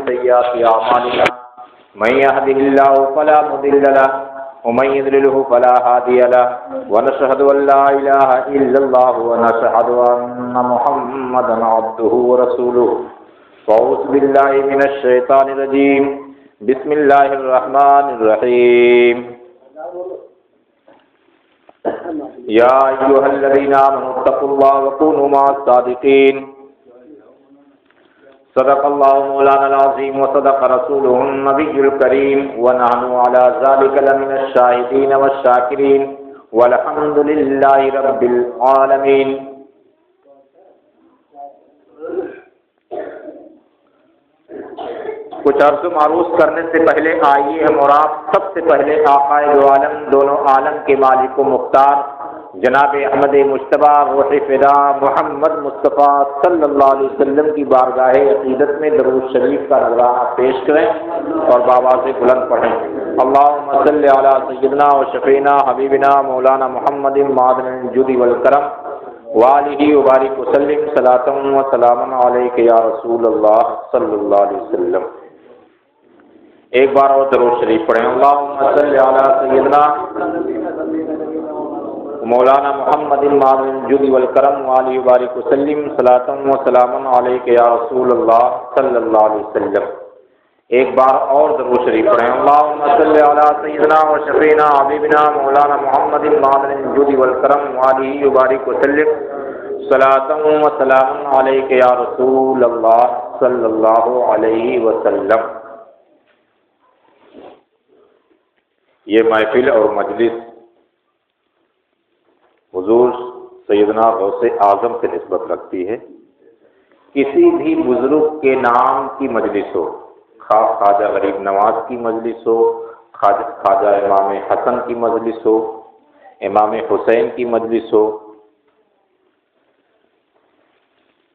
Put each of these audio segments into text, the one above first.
سيئات أعمالنا من يهده الله فلا مضل له ومن يضلله فلا هادي له ونشهد أن لا إله إلا الله ونشهد أن محمدا عبده ورسوله فأعوذ بالله من الشيطان الرجيم بسم الله الرحمن الرحيم يا أيها الذين آمنوا اتقوا الله وكونوا مع الصادقين صدق الله مولانا العظيم وصدق رسوله النبي الكريم ونحن على ذلك لمن الشاهدين والشاكرين والحمد لله رب العالمين. کچھ عرض معروض کرنے سے پہلے آئیے ہم اور آپ سب سے پہلے آقائے دو عالم دونوں عالم کے مالک و مختار جناب احمد مجتبیٰ روح فدا محمد مصطفیٰ صلی اللہ علیہ وسلم کی بارگاہ عقیدت میں درود شریف کا نذرانہ پیش کریں اور بآواز بلند پڑھیں. اللہم صلی علی سیدنا و شفینا حبیبنا مولانا محمد معدن الجود والکرم وآلہ وبارک وسلم صلاۃ و سلام علیک یا رسول اللہ صلی اللہ علیہ وسلم. ایک بار اور درود شریف پڑھیں. اللہم صلی علی سیدنا مولانا محمد معدن الجود والکرم وآلہ وبارک وسلم صلاۃ و سلام علیک یا رسول اللہ صلی اللہ علیہ وسلم. ایک بار اور درود شریف پڑھیں. اللہم صلی علی سیدنا و شفینا حبیبنا مولانا محمد معدن الجود والکرم وآلہ وبارک وسلم صلاۃ و سلام علیک یا رسول اللہ صلی اللہ علیہ وسلم. یہ محفل اور مجلس حضور سیدنا غوث اعظم سے نسبت رکھتی ہے. کسی بھی بزرگ کے نام کی مجلس ہو، خواجہ غریب نواز کی مجلس ہو، خواجہ امام حسن کی مجلس ہو، امام حسین کی مجلس ہو،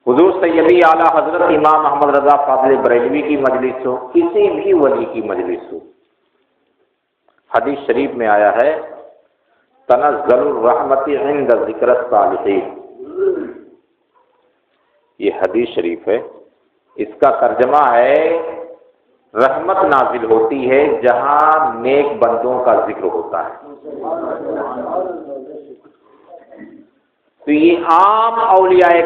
حضور سیدی اعلیٰ حضرت امام احمد رضا فاضل بریلوی کی مجلس ہو، کسی بھی ولی کی مجلس ہو، حدیث شریف میں آیا ہے تنزل الرحمت عند ذکر الصالحین. یہ حدیث شریف ہے، اس کا ترجمہ ہے رحمت نازل ہوتی ہے جہاں نیک بندوں کا ذکر ہوتا ہے. تو یہ عام اولیاء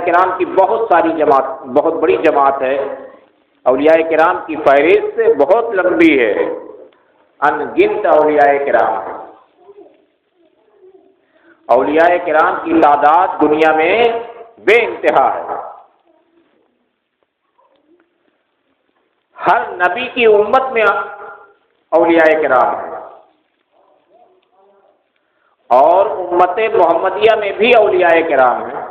کرام کی بہت ساری جماعت، بہت بڑی جماعت ہے. اولیاء کرام کی فہرست بہت لمبی ہے، ان گنت اولیاء کرام ہیں. اولیاء کرام کی تعداد دنیا میں بے انتہا ہے. ہر نبی کی امت میں اولیاء کرام ہیں اور امت محمدیہ میں بھی اولیاء کرام ہیں.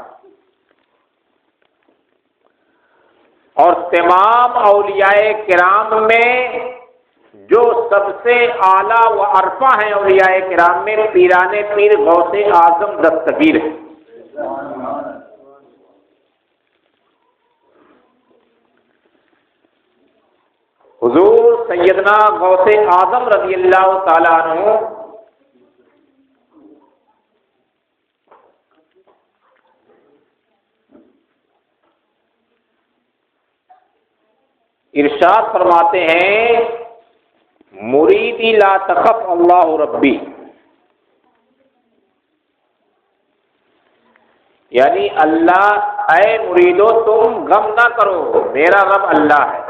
اور تمام اولیاء کرام میں جو سب سے اعلیٰ و ارفع ہیں اولیاء کرام میں پیران پیر غوث اعظم دستگیر ہے. حضور سیدنا غوث اعظم رضی اللہ تعالیٰ عنہ ارشاد فرماتے ہیں مریدی لا تخف اللہ ربی، یعنی اللہ، اے مریدو تم غم نہ کرو، میرا رب اللہ ہے،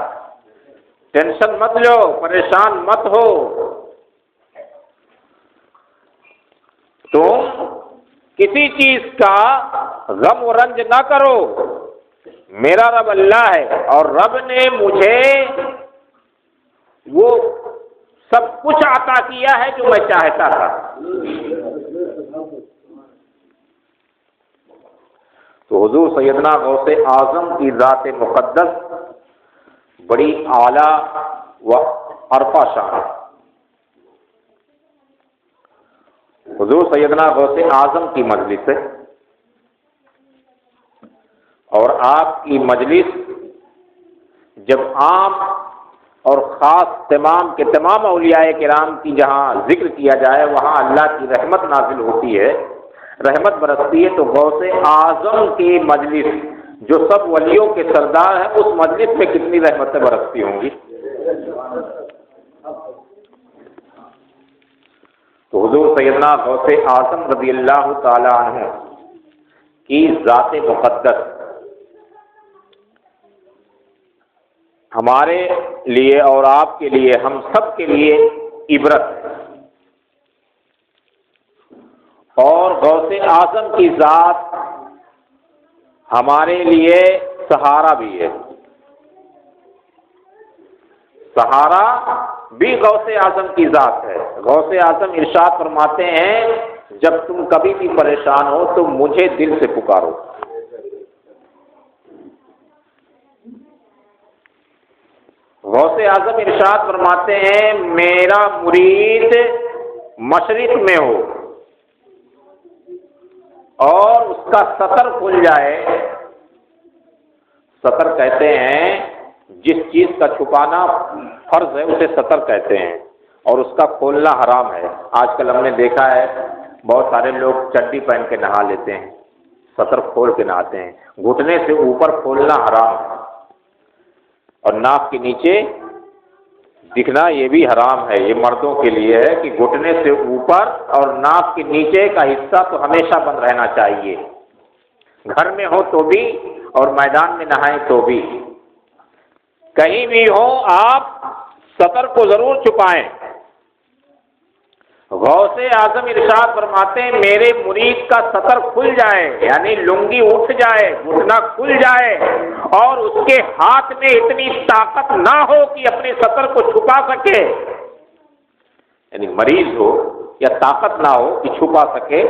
ٹینشن مت لو، پریشان مت ہو، تم کسی چیز کا غم و رنج نہ کرو، میرا رب اللہ ہے اور رب نے مجھے وہ سب کچھ عطا کیا ہے جو میں چاہتا تھا. تو حضور سیدنا غوث اعظم کی ذات مقدس بڑی اعلیٰ و عرفہ شان. حضور سیدنا غوث اعظم کی مجلس ہے اور آپ کی مجلس جب عام اور خاص تمام کے تمام اولیاء کرام کی جہاں ذکر کیا جائے وہاں اللہ کی رحمت نازل ہوتی ہے، رحمت برستی ہے. تو غوث اعظم کی مجلس جو سب ولیوں کے سردار ہیں، اس مجلس میں کتنی رحمتیں برستی ہوں گی۔ تو حضور سیدنا غوث اعظم رضی اللہ تعالی عنہ کی ذات مقدس ہمارے لیے اور آپ کے لیے، ہم سب کے لیے عبرت ہے، اور غوث اعظم کی ذات ہمارے لیے سہارا بھی ہے۔ سہارا بھی غوث اعظم کی ذات ہے۔ غوث اعظم ارشاد فرماتے ہیں جب تم کبھی بھی پریشان ہو تو مجھے دل سے پکارو۔ غوث اعظم ارشاد فرماتے ہیں میرا مرید مشرق میں ہو اور اس کا سطر کھل جائے، سطر کہتے ہیں جس چیز کا چھپانا فرض ہے اسے سطر کہتے ہیں، اور اس کا کھولنا حرام ہے۔ آج کل ہم نے دیکھا ہے بہت سارے لوگ چڈی پہن کے نہا لیتے ہیں، سطر کھول کے نہاتے ہیں۔ گھٹنے سے اوپر کھولنا حرام ہے، اور ناک کے نیچے دکھنا یہ بھی حرام ہے۔ یہ مردوں کے لیے ہے کہ گھٹنے سے اوپر اور ناک کے نیچے کا حصہ تو ہمیشہ بند رہنا چاہیے، گھر میں ہو تو بھی اور میدان میں نہائیں تو بھی، کہیں بھی ہو آپ سطر کو ضرور چھپائیں۔ غوث اعظم ارشاد فرماتے ہیں میرے مرید کا سطر کھل جائے، یعنی لنگی اٹھ جائے، گھٹنا کھل جائے، اور اس کے ہاتھ میں اتنی طاقت نہ ہو کہ اپنے سطر کو چھپا سکے، یعنی مریض ہو یا طاقت نہ ہو کہ چھپا سکے،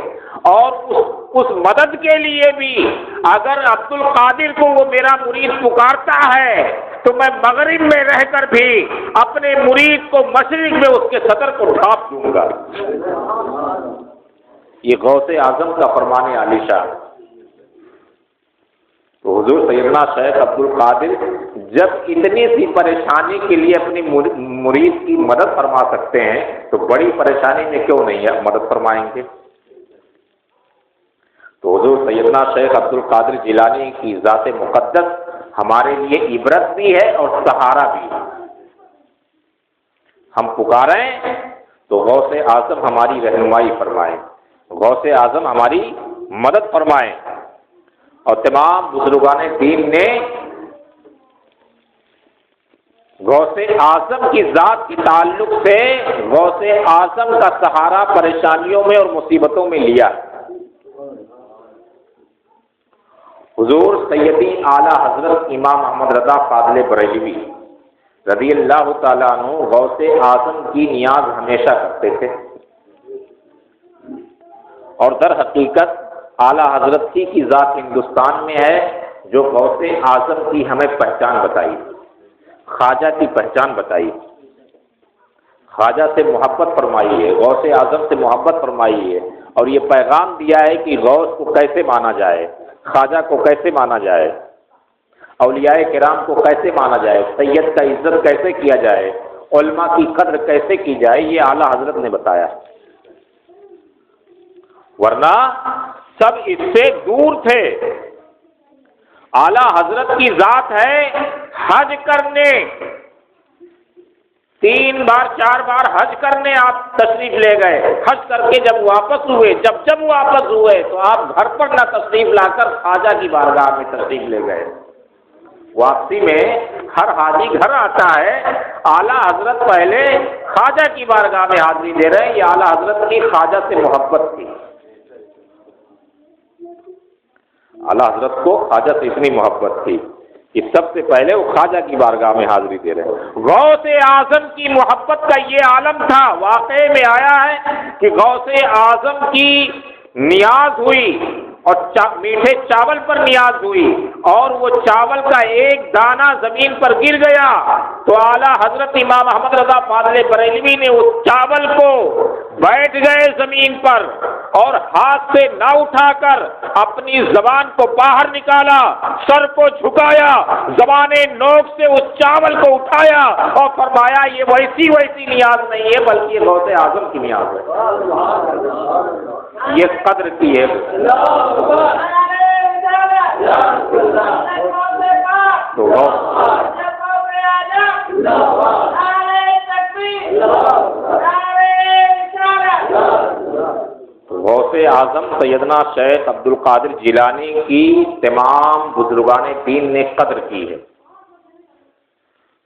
اور اس مدد کے لیے بھی اگر عبد القادر کو وہ میرا مرید پکارتا ہے تو میں مغرب میں رہ کر بھی اپنے مرید کو مشرق میں اس کے سطر کو ڈھانپ دوں گا۔ یہ غوث اعظم کا فرمان عالی شان۔ تو حضور سیدنا شیخ عبد القادر جب اتنی سی پریشانی کے لیے اپنی مرید کی مدد فرما سکتے ہیں تو بڑی پریشانی میں کیوں نہیں مدد فرمائیں گے؟ تو حضور سیدنا شیخ عبد القادر جیلانی کی ذات مقدس ہمارے لیے عبرت بھی ہے اور سہارا بھی ہے۔ ہم پکاریں تو غوث اعظم ہماری رہنمائی فرمائیں، غوث اعظم ہماری مدد فرمائیں۔ اور تمام بزرگان دین نے غوث اعظم کی ذات کے تعلق سے غوث اعظم کا سہارا پریشانیوں میں اور مصیبتوں میں لیا۔ حضور سیدی اعلیٰ حضرت امام احمد رضا فاضل بریلوی رضی اللہ تعالیٰ عنہ غوث اعظم کی نیاز ہمیشہ کرتے تھے، اور در حقیقت اعلیٰ حضرت کی ذات ہندوستان میں ہے جو غوث اعظم کی ہمیں پہچان بتائی، خواجہ کی پہچان بتائی، خواجہ سے محبت فرمائی ہے، غوث اعظم سے محبت فرمائی ہے، اور یہ پیغام دیا ہے کہ غوث کو کیسے مانا جائے، خواجہ کو کیسے مانا جائے، اولیاء کرام کو کیسے مانا جائے، سید کا عزت کیسے کیا جائے، علماء کی قدر کیسے کی جائے، یہ اعلیٰ حضرت نے بتایا، ورنہ سب اس سے دور تھے۔ اعلیٰ حضرت کی ذات ہے حج کرنے، 3 بار 4 بار حج کرنے آپ تشریف لے گئے، حج کر کے جب واپس ہوئے، جب واپس ہوئے تو آپ گھر پر نہ تشریف لا کر خواجہ کی بارگاہ میں تشریف لے گئے۔ واپسی میں ہر حاجی گھر آتا ہے، اعلیٰ حضرت پہلے خواجہ کی بارگاہ میں حاضری دے رہے ہیں۔ یہ اعلیٰ حضرت کی خواجہ سے محبت تھی، اعلیٰ حضرت کو خواجہ سے اتنی محبت تھی کہ سب سے پہلے وہ خواجہ کی بارگاہ میں حاضری دے رہے ہیں۔ غوث اعظم کی محبت کا یہ عالم تھا، واقعے میں آیا ہے کہ غوث اعظم کی نیاز ہوئی اور میٹھے چاول پر نیاز ہوئی، اور وہ چاول کا ایک دانہ زمین پر گر گیا تو اعلیٰ حضرت امام احمد رضا فاضل بریلوی نے اس چاول کو بیٹھ گئے زمین پر اور ہاتھ سے نہ اٹھا کر اپنی زبان کو باہر نکالا، سر کو جھکایا، زبان نوک سے اس چاول کو اٹھایا اور فرمایا یہ ویسی نیاز نہیں ہے بلکہ یہ غوث اعظم کی نیاز ہے، یہ قدر کی ہے۔ تو غوث اعظم سیدنا شیخ عبد القادر جیلانی کی تمام بزرگان دین نے قدر کی ہے۔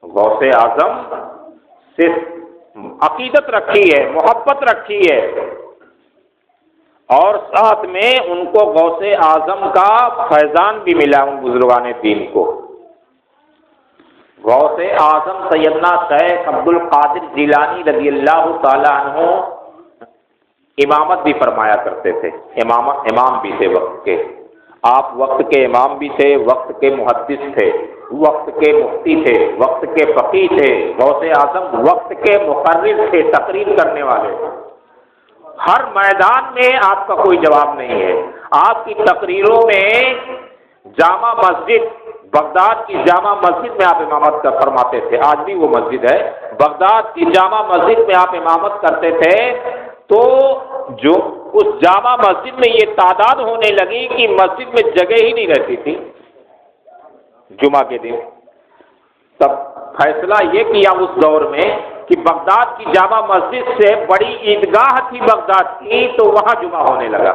غوث اعظم صرف عقیدت رکھی ہے، محبت رکھی ہے، اور ساتھ میں ان کو غوث اعظم کا فیضان بھی ملا ان بزرگان دین کو۔ غوث اعظم سیدنا شیخ عبد القادر جیلانی رضی اللہ تعالی عنہ امامت بھی فرمایا کرتے تھے، امام بھی تھے وقت کے۔ آپ وقت کے امام بھی تھے، وقت کے محدث تھے، وقت کے مفتی تھے، وقت کے فقیہ تھے۔ غوث اعظم وقت کے مقرر تھے، تقریر کرنے والے۔ ہر میدان میں آپ کا کوئی جواب نہیں ہے۔ آپ کی تقریروں میں جامع مسجد، بغداد کی جامع مسجد میں آپ امامت فرماتے تھے، آج بھی وہ مسجد ہے۔ بغداد کی جامع مسجد میں آپ امامت کرتے تھے تو جو اس جامع مسجد میں یہ تعداد ہونے لگی کہ مسجد میں جگہ ہی نہیں رہتی تھی جمعہ کے دن۔ تب فیصلہ یہ کیا اس دور میں کہ بغداد کی جامع مسجد سے بڑی عیدگاہ تھی بغداد کی، تو وہاں جمعہ ہونے لگا۔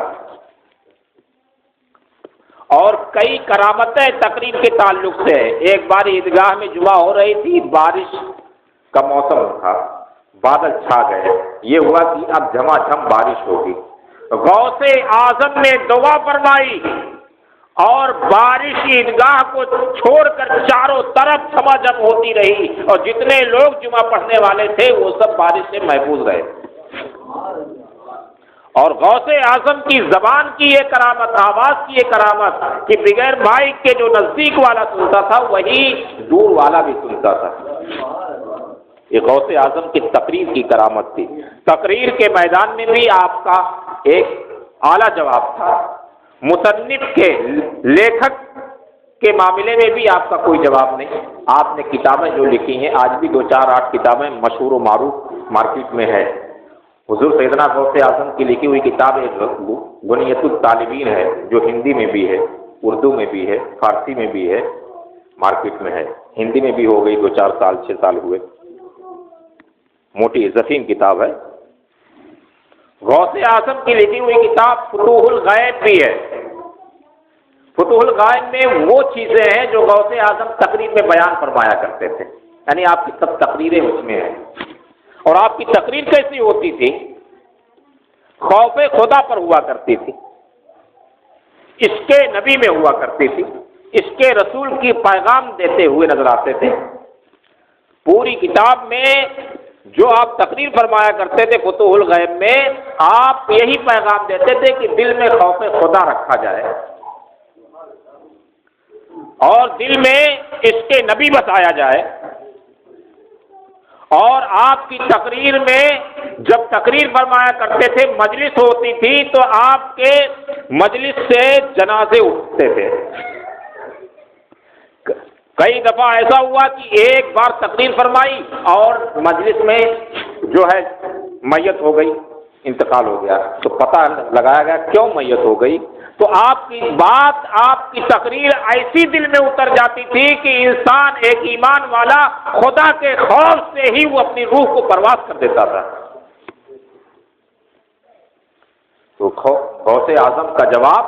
اور کئی کرامتیں تقریر کے تعلق سے، ایک بار عیدگاہ میں جمعہ ہو رہی تھی، بارش کا موسم تھا، بادل چھا گئے، یہ ہوا کہ اب جھما جھم بارش ہوگی۔ غوث اعظم نے دعا فرمائی اور بارش عیدگاہ کو چھوڑ کر چاروں طرف جھماجھم ہوتی رہی، اور جتنے لوگ جمعہ پڑھنے والے تھے وہ سب بارش سے محفوظ رہے۔ اور غوث اعظم کی زبان کی یہ کرامت، آواز کی یہ کرامت کہ بغیر مائک کے جو نزدیک والا سنتا تھا وہی دور والا بھی سنتا تھا۔ یہ غوث اعظم کی تقریر کی کرامت تھی۔ تقریر کے میدان میں بھی آپ کا ایک اعلیٰ جواب تھا، مصنف کے لیکھک کے معاملے میں بھی آپ کا کوئی جواب نہیں۔ آپ نے کتابیں جو لکھی ہیں، آج بھی 2-4-8 کتابیں مشہور و معروف مارکیٹ میں ہے۔ حضور سیدنا غوث اعظم کی لکھی ہوئی کتاب ایک غنیۃ الطالبین ہے، جو ہندی میں بھی ہے، اردو میں بھی ہے، فارسی میں بھی ہے، مارکیٹ میں ہے۔ ہندی میں بھی ہو گئی 2-4 سال 6 سال ہوئے، موٹی ضخیم کتاب ہے۔ غوث اعظم کی لکھی ہوئی کتاب فتوح الغیب بھی ہے۔ فتوح الغیب میں وہ چیزیں ہیں جو غوث اعظم تقریر میں بیان فرمایا کرتے تھے، یعنی آپ کی سب تقریریں اس میں ہیں۔ اور آپ کی تقریر کیسی ہوتی تھی؟ خوف خدا پر ہوا کرتی تھی، اس کے نبی میں ہوا کرتی تھی، اس کے رسول کی پیغام دیتے ہوئے نظر آتے تھے۔ پوری کتاب میں جو آپ تقریر فرمایا کرتے تھے فتوح الغیب میں، آپ یہی پیغام دیتے تھے کہ دل میں خوف خدا رکھا جائے اور دل میں اس کے نبی بتایا جائے۔ اور آپ کی تقریر میں جب تقریر فرمایا کرتے تھے، مجلس ہوتی تھی تو آپ کے مجلس سے جنازے اٹھتے تھے۔ کئی دفعہ ایسا ہوا کہ ایک بار تقریر فرمائی اور مجلس میں جو ہے میت ہو گئی، انتقال ہو گیا، تو پتہ لگایا گیا کیوں میت ہو گئی، تو آپ کی بات، آپ کی تقریر ایسی دل میں اتر جاتی تھی کہ انسان ایک ایمان والا خدا کے خوف سے ہی وہ اپنی روح کو پرواز کر دیتا تھا۔ تو غوث اعظم کا جواب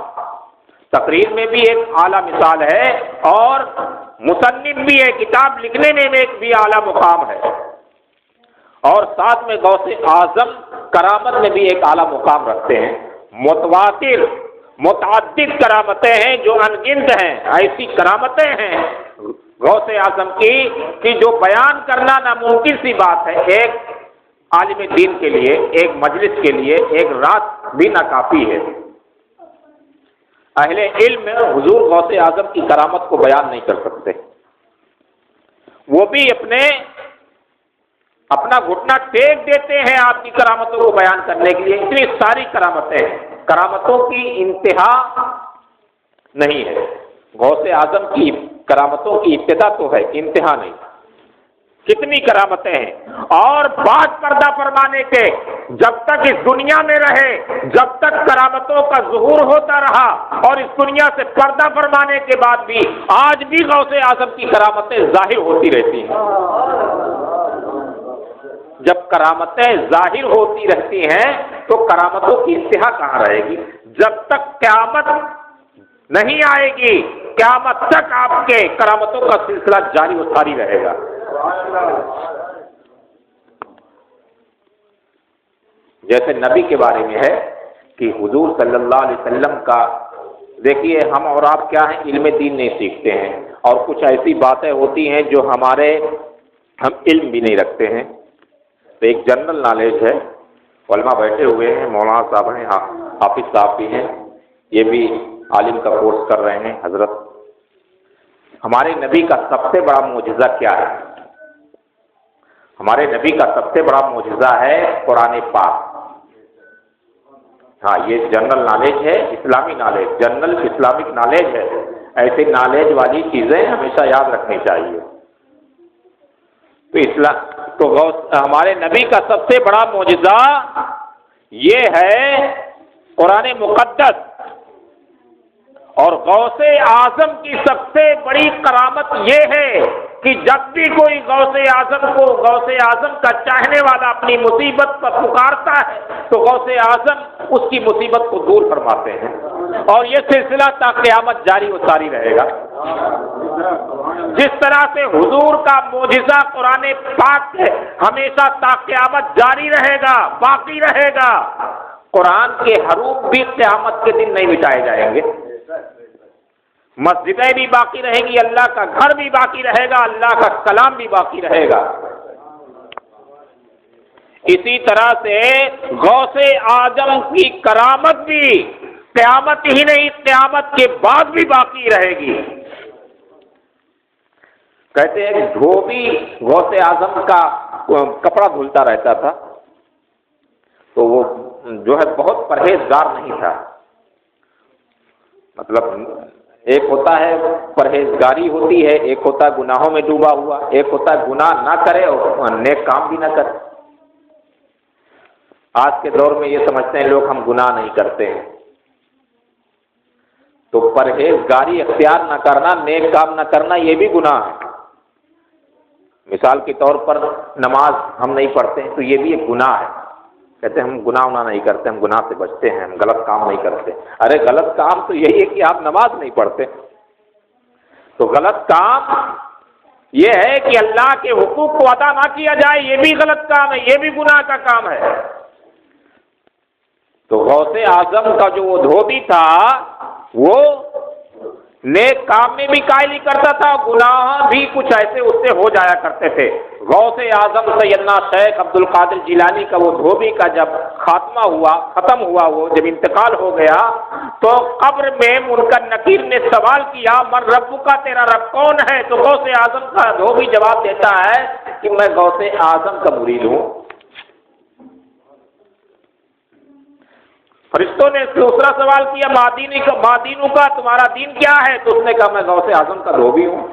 تقریر میں بھی ایک اعلیٰ مثال ہے، اور مصنف بھی ہے، کتاب لکھنے میں بھی اعلیٰ مقام ہے، اور ساتھ میں غوث اعظم کرامت میں بھی ایک اعلیٰ مقام رکھتے ہیں۔ متواتر متعدد کرامتیں ہیں جو انگنت ہیں، ایسی کرامتیں ہیں غوث اعظم کی کہ جو بیان کرنا ناممکن سی بات ہے۔ ایک عالم دین کے لیے، ایک مجلس کے لیے ایک رات بھی ناکافی ہے۔ اہل علم حضور غوث اعظم کی کرامت کو بیان نہیں کر سکتے، وہ بھی اپنا گھٹنا ٹیک دیتے ہیں آپ کی کرامتوں کو بیان کرنے کے لیے۔ اتنی ساری کرامتیں ہیں، کرامتوں کی انتہا نہیں ہے۔ غوث اعظم کی کرامتوں کی ابتدا تو ہے، انتہا نہیں۔ کتنی کرامتیں ہیں۔ اور بعد پردہ فرمانے کے جب تک اس دنیا میں رہے، جب تک کرامتوں کا ظہور ہوتا رہا، اور اس دنیا سے پردہ فرمانے کے بعد بھی آج بھی غوث اعظم کی کرامتیں ظاہر ہوتی رہتی ہیں۔ جب کرامتیں ظاہر ہوتی رہتی ہیں تو کرامتوں کی انتہا کہاں رہے گی؟ جب تک قیامت نہیں آئے گی، قیامت تک آپ کے کرامتوں کا سلسلہ جاری و ساری رہے گا۔ جیسے نبی کے بارے میں ہے کہ حضور صلی اللہ علیہ وسلم کا، دیکھیے ہم اور آپ کیا ہیں، علم دین نہیں سیکھتے ہیں، اور کچھ ایسی باتیں ہوتی ہیں جو ہم علم بھی نہیں رکھتے ہیں۔ تو ایک جنرل نالج ہے، علماء بیٹھے ہوئے ہیں، مولانا صاحب ہیں، حافظ صاحب بھی ہیں، یہ بھی عالم کا کورس کر رہے ہیں حضرت۔ ہمارے نبی کا سب سے بڑا معجزہ کیا ہے؟ ہمارے نبی کا سب سے بڑا معجزہ ہے قرآن پاک۔ ہاں، یہ جنرل نالج ہے، اسلامی نالج، جنرل اسلامک نالج ہے۔ ایسے نالج والی چیزیں ہمیشہ یاد رکھنی چاہیے۔ تو ہمارے نبی کا سب سے بڑا معجزہ یہ ہے قرآن مقدس، اور غوث اعظم کی سب سے بڑی کرامت یہ ہے کہ جب بھی کوئی غوث اعظم کا چاہنے والا اپنی مصیبت پر پکارتا ہے تو غوث اعظم اس کی مصیبت کو دور فرماتے ہیں، اور یہ سلسلہ تا قیامت جاری و ساری رہے گا۔ جس طرح سے حضور کا معجزہ قرآن پاک ہے، ہمیشہ تا قیامت جاری رہے گا، باقی رہے گا۔ قرآن کے حروف بھی قیامت کے دن نہیں مٹائے جائیں گے، مسجدیں بھی باقی رہیں گی، اللہ کا گھر بھی باقی رہے گا، اللہ کا کلام بھی باقی رہے گا۔ اسی طرح سے غوث اعظم کی کرامت بھی قیامت ہی نہیں، قیامت کے بعد بھی باقی رہے گی۔ کہتے ہیں دھوبی غوث اعظم کا کپڑا دھلتا رہتا تھا، تو وہ جو ہے بہت پرہیزگار نہیں تھا۔ مطلب ایک ہوتا ہے پرہیزگاری ہوتی ہے، ایک ہوتا ہے گناہوں میں ڈوبا ہوا، ایک ہوتا ہے گناہ نہ کرے اور نیک کام بھی نہ کرے۔ آج کے دور میں یہ سمجھتے ہیں لوگ ہم گناہ نہیں کرتے ہیں، تو پرہیزگاری اختیار نہ کرنا، نیک کام نہ کرنا، یہ بھی گناہ ہے۔ مثال کے طور پر نماز ہم نہیں پڑھتے ہیں تو یہ بھی ایک گناہ ہے۔ کہتے ہیں ہم گناہ نہیں کرتے، ہم گناہ سے بچتے ہیں، ہم غلط کام نہیں کرتے۔ ارے غلط کام تو یہی ہے کہ آپ نماز نہیں پڑھتے۔ تو غلط کام یہ ہے کہ اللہ کے حقوق کو ادا نہ کیا جائے، یہ بھی غلط کام ہے، یہ بھی گناہ کا کام ہے۔ تو غوث اعظم کا جو وہ دھوبی تھا وہ نیک کام میں بھی قائلی کرتا تھا، گناہ بھی کچھ ایسے اس سے ہو جایا کرتے تھے۔ غوث اعظم سیدنا شیخ عبد القادر جیلانی کا وہ دھوبی کا جب ختم ہوا وہ جب انتقال ہو گیا تو قبر میں منکر نکیر نے سوال کیا من رب کا، تیرا رب کون ہے؟ تو غوث اعظم کا دھوبی جواب دیتا ہے کہ میں غوث اعظم کا مرید ہوں۔ فرشتوں نے دوسرا سوال کیا مادینو کا، تمہارا دین کیا ہے؟ تو اس نے کہا میں غوث اعظم کا دھوبی ہوں۔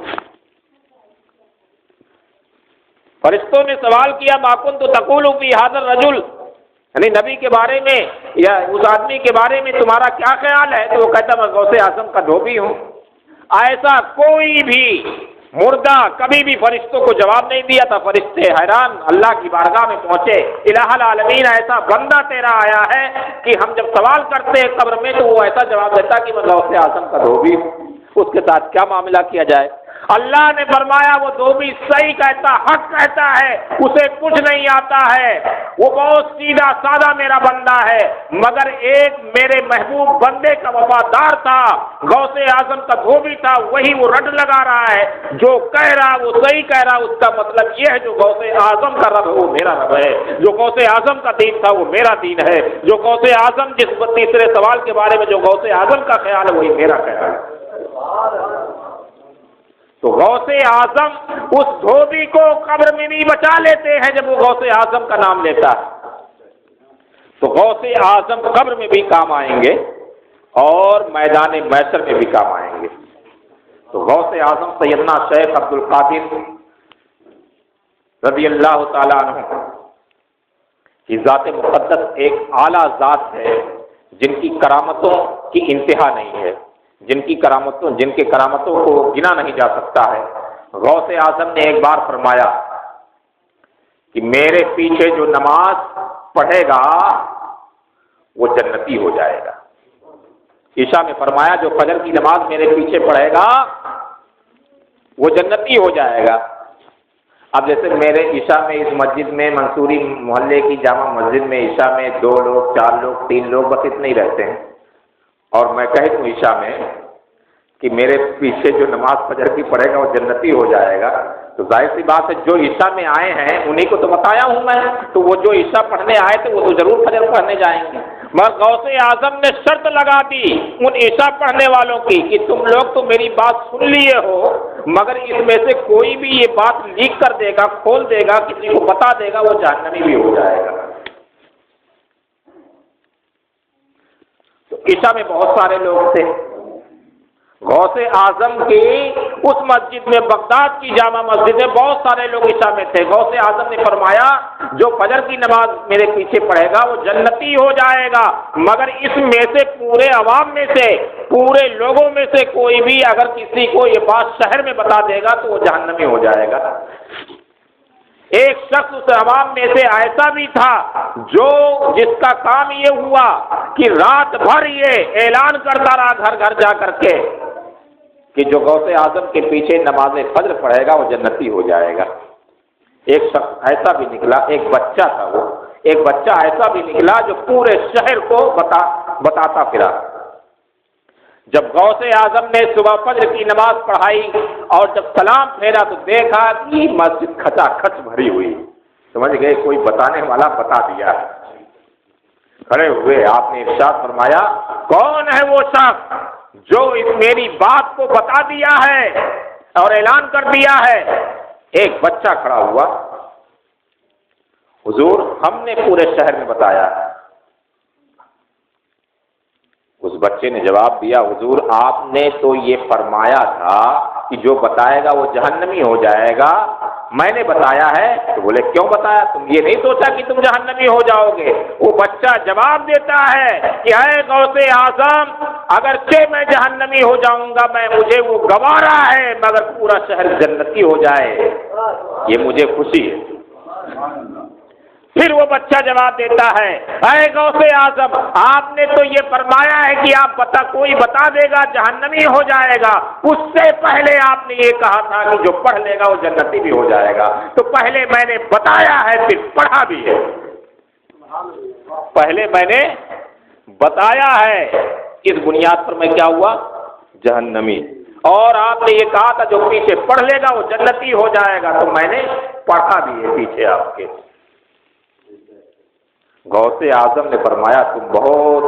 فرشتوں نے سوال کیا ما کنت تقول فی ھذا الرجل، یعنی نبی کے بارے میں یا اس آدمی کے بارے میں تمہارا کیا خیال ہے؟ تو وہ کہتا میں غوث اعظم کا دھوبی ہوں۔ ایسا کوئی بھی مردہ کبھی بھی فرشتوں کو جواب نہیں دیا تھا۔ فرشتے حیران اللہ کی بارگاہ میں پہنچے، الہ العالمین ایسا بندہ تیرا آیا ہے کہ ہم جب سوال کرتے ہیں قبر میں تو وہ ایسا جواب دیتا کہ میں غوث اعظم کا دھوبی ہوں، اس کے ساتھ کیا معاملہ کیا جائے؟ اللہ نے فرمایا وہ دھوبی صحیح کہتا، حق کہتا ہے، اسے کچھ نہیں آتا ہے، وہ بہت سیدھا سادہ میرا بندہ ہے، مگر ایک میرے محبوب بندے کا وفادار تھا، غوث اعظم کا دھوبی تھا، وہی وہ رٹ لگا رہا ہے، جو کہہ رہا وہ صحیح کہہ رہا، اس کا مطلب یہ ہے جو غوث اعظم کا رب ہے وہ میرا رب ہے، جو غوث اعظم کا دین تھا وہ میرا دین ہے، جو غوث اعظم جس تیسرے سوال کے بارے میں جو غوث اعظم کا خیال ہے وہی میرا خیال ہے۔ تو غوث اعظم اس دھوبی کو قبر میں بھی بچا لیتے ہیں جب وہ غوث اعظم کا نام لیتا ہے، تو غوث اعظم قبر میں بھی کام آئیں گے اور میدان محشر میں بھی کام آئیں گے۔ تو غوث اعظم سیدنا شیخ عبد القادر رضی اللہ تعالیٰ عنہ کی ذات مقدس ایک اعلیٰ ذات ہے جن کی کرامتوں کی انتہا نہیں ہے، جن کے کرامتوں کو گنا نہیں جا سکتا ہے۔ غوث اعظم نے ایک بار فرمایا کہ میرے پیچھے جو نماز پڑھے گا وہ جنتی ہو جائے گا۔ عشاء میں فرمایا جو فجر کی نماز میرے پیچھے پڑھے گا وہ جنتی ہو جائے گا۔ اب جیسے میرے عشاء میں اس مسجد میں منصوری محلے کی جامع مسجد میں عشاء میں 2 لوگ 4 لوگ 3 لوگ بس اتنے ہی رہتے ہیں، اور میں کہہ دوں عشاء میں کہ میرے پیچھے جو نماز فجر کی پڑھے گا وہ جنتی ہو جائے گا، تو ظاہر سی بات ہے جو عشاء میں آئے ہیں انہیں کو تو بتایا ہوں میں، تو وہ جو عشاء پڑھنے آئے تھے وہ تو ضرور فجر پڑھنے جائیں گے۔ مگر غوث اعظم نے شرط لگا دی ان عشاء پڑھنے والوں کی کہ تم لوگ تو میری بات سن لیے ہو، مگر اس میں سے کوئی بھی یہ بات لیک کر دے گا، کھول دے گا، کسی کو بتا دے گا، وہ جہنمی بھی ہو جائے گا۔ تو عشاء میں بہت سارے لوگ تھے۔ غوث اعظم کی اس مسجد میں، بغداد کی جامع مسجد میں بہت سارے لوگ عشاء میں تھے۔ غوث اعظم نے فرمایا جو فجر کی نماز میرے پیچھے پڑھے گا وہ جنتی ہو جائے گا، مگر اس میں سے پورے عوام میں سے، پورے لوگوں میں سے کوئی بھی اگر کسی کو یہ بات شہر میں بتا دے گا تو وہ جہنمی ہو جائے گا۔ ایک شخص اس عوام میں سے ایسا بھی تھا جو جس کا کام یہ ہوا کہ رات بھر یہ اعلان کرتا رہا گھر گھر جا کر کے کہ جو غوث اعظم کے پیچھے نماز فجر پڑھے گا وہ جنتی ہو جائے گا۔ ایک شخص ایسا بھی نکلا، ایک بچہ تھا، وہ ایک بچہ ایسا بھی نکلا جو پورے شہر کو بتاتا پھرا۔ جب غوث اعظم نے صبح فجر کی نماز پڑھائی اور جب سلام پھیرا تو دیکھا کہ مسجد کھچا کھچ بھری ہوئی، سمجھ گئے کوئی بتانے والا بتا دیا۔ کھڑے ہوئے آپ نے ارشاد فرمایا کون ہے وہ شخص جو اس میری بات کو بتا دیا ہے اور اعلان کر دیا ہے؟ ایک بچہ کھڑا ہوا، حضور ہم نے پورے شہر میں بتایا۔ اس بچے نے جواب دیا حضور آپ نے تو یہ فرمایا تھا کہ جو بتائے گا وہ جہنمی ہو جائے گا، میں نے بتایا ہے۔ تو بولے کیوں بتایا؟ تم یہ نہیں سوچا کہ تم جہنمی ہو جاؤ گے؟ وہ بچہ جواب دیتا ہے کہ اے غوث اعظم اگرچہ میں جہنمی ہو جاؤں گا مجھے وہ گوارا ہے، مگر پورا شہر جنتی ہو جائے یہ مجھے خوشی ہے۔ پھر وہ بچہ جواب دیتا ہے اے غوث اعظم آپ نے تو یہ فرمایا ہے کہ کوئی بتا دے گا جہنمی ہو جائے گا، اس سے پہلے آپ نے یہ کہا تھا کہ جو پڑھ لے گا وہ جنتی بھی ہو جائے گا۔ تو پہلے میں نے بتایا ہے پھر پڑھا بھی ہے، پہلے میں نے بتایا ہے، اس بنیاد پر میں کیا ہوا؟ جہنمی۔ اور آپ نے یہ کہا تھا جو پیچھے پڑھ لے گا وہ جنتی ہو جائے گا، تو میں نے پڑھا بھی ہے پیچھے آپ کے۔ غوث اعظم نے فرمایا تم بہت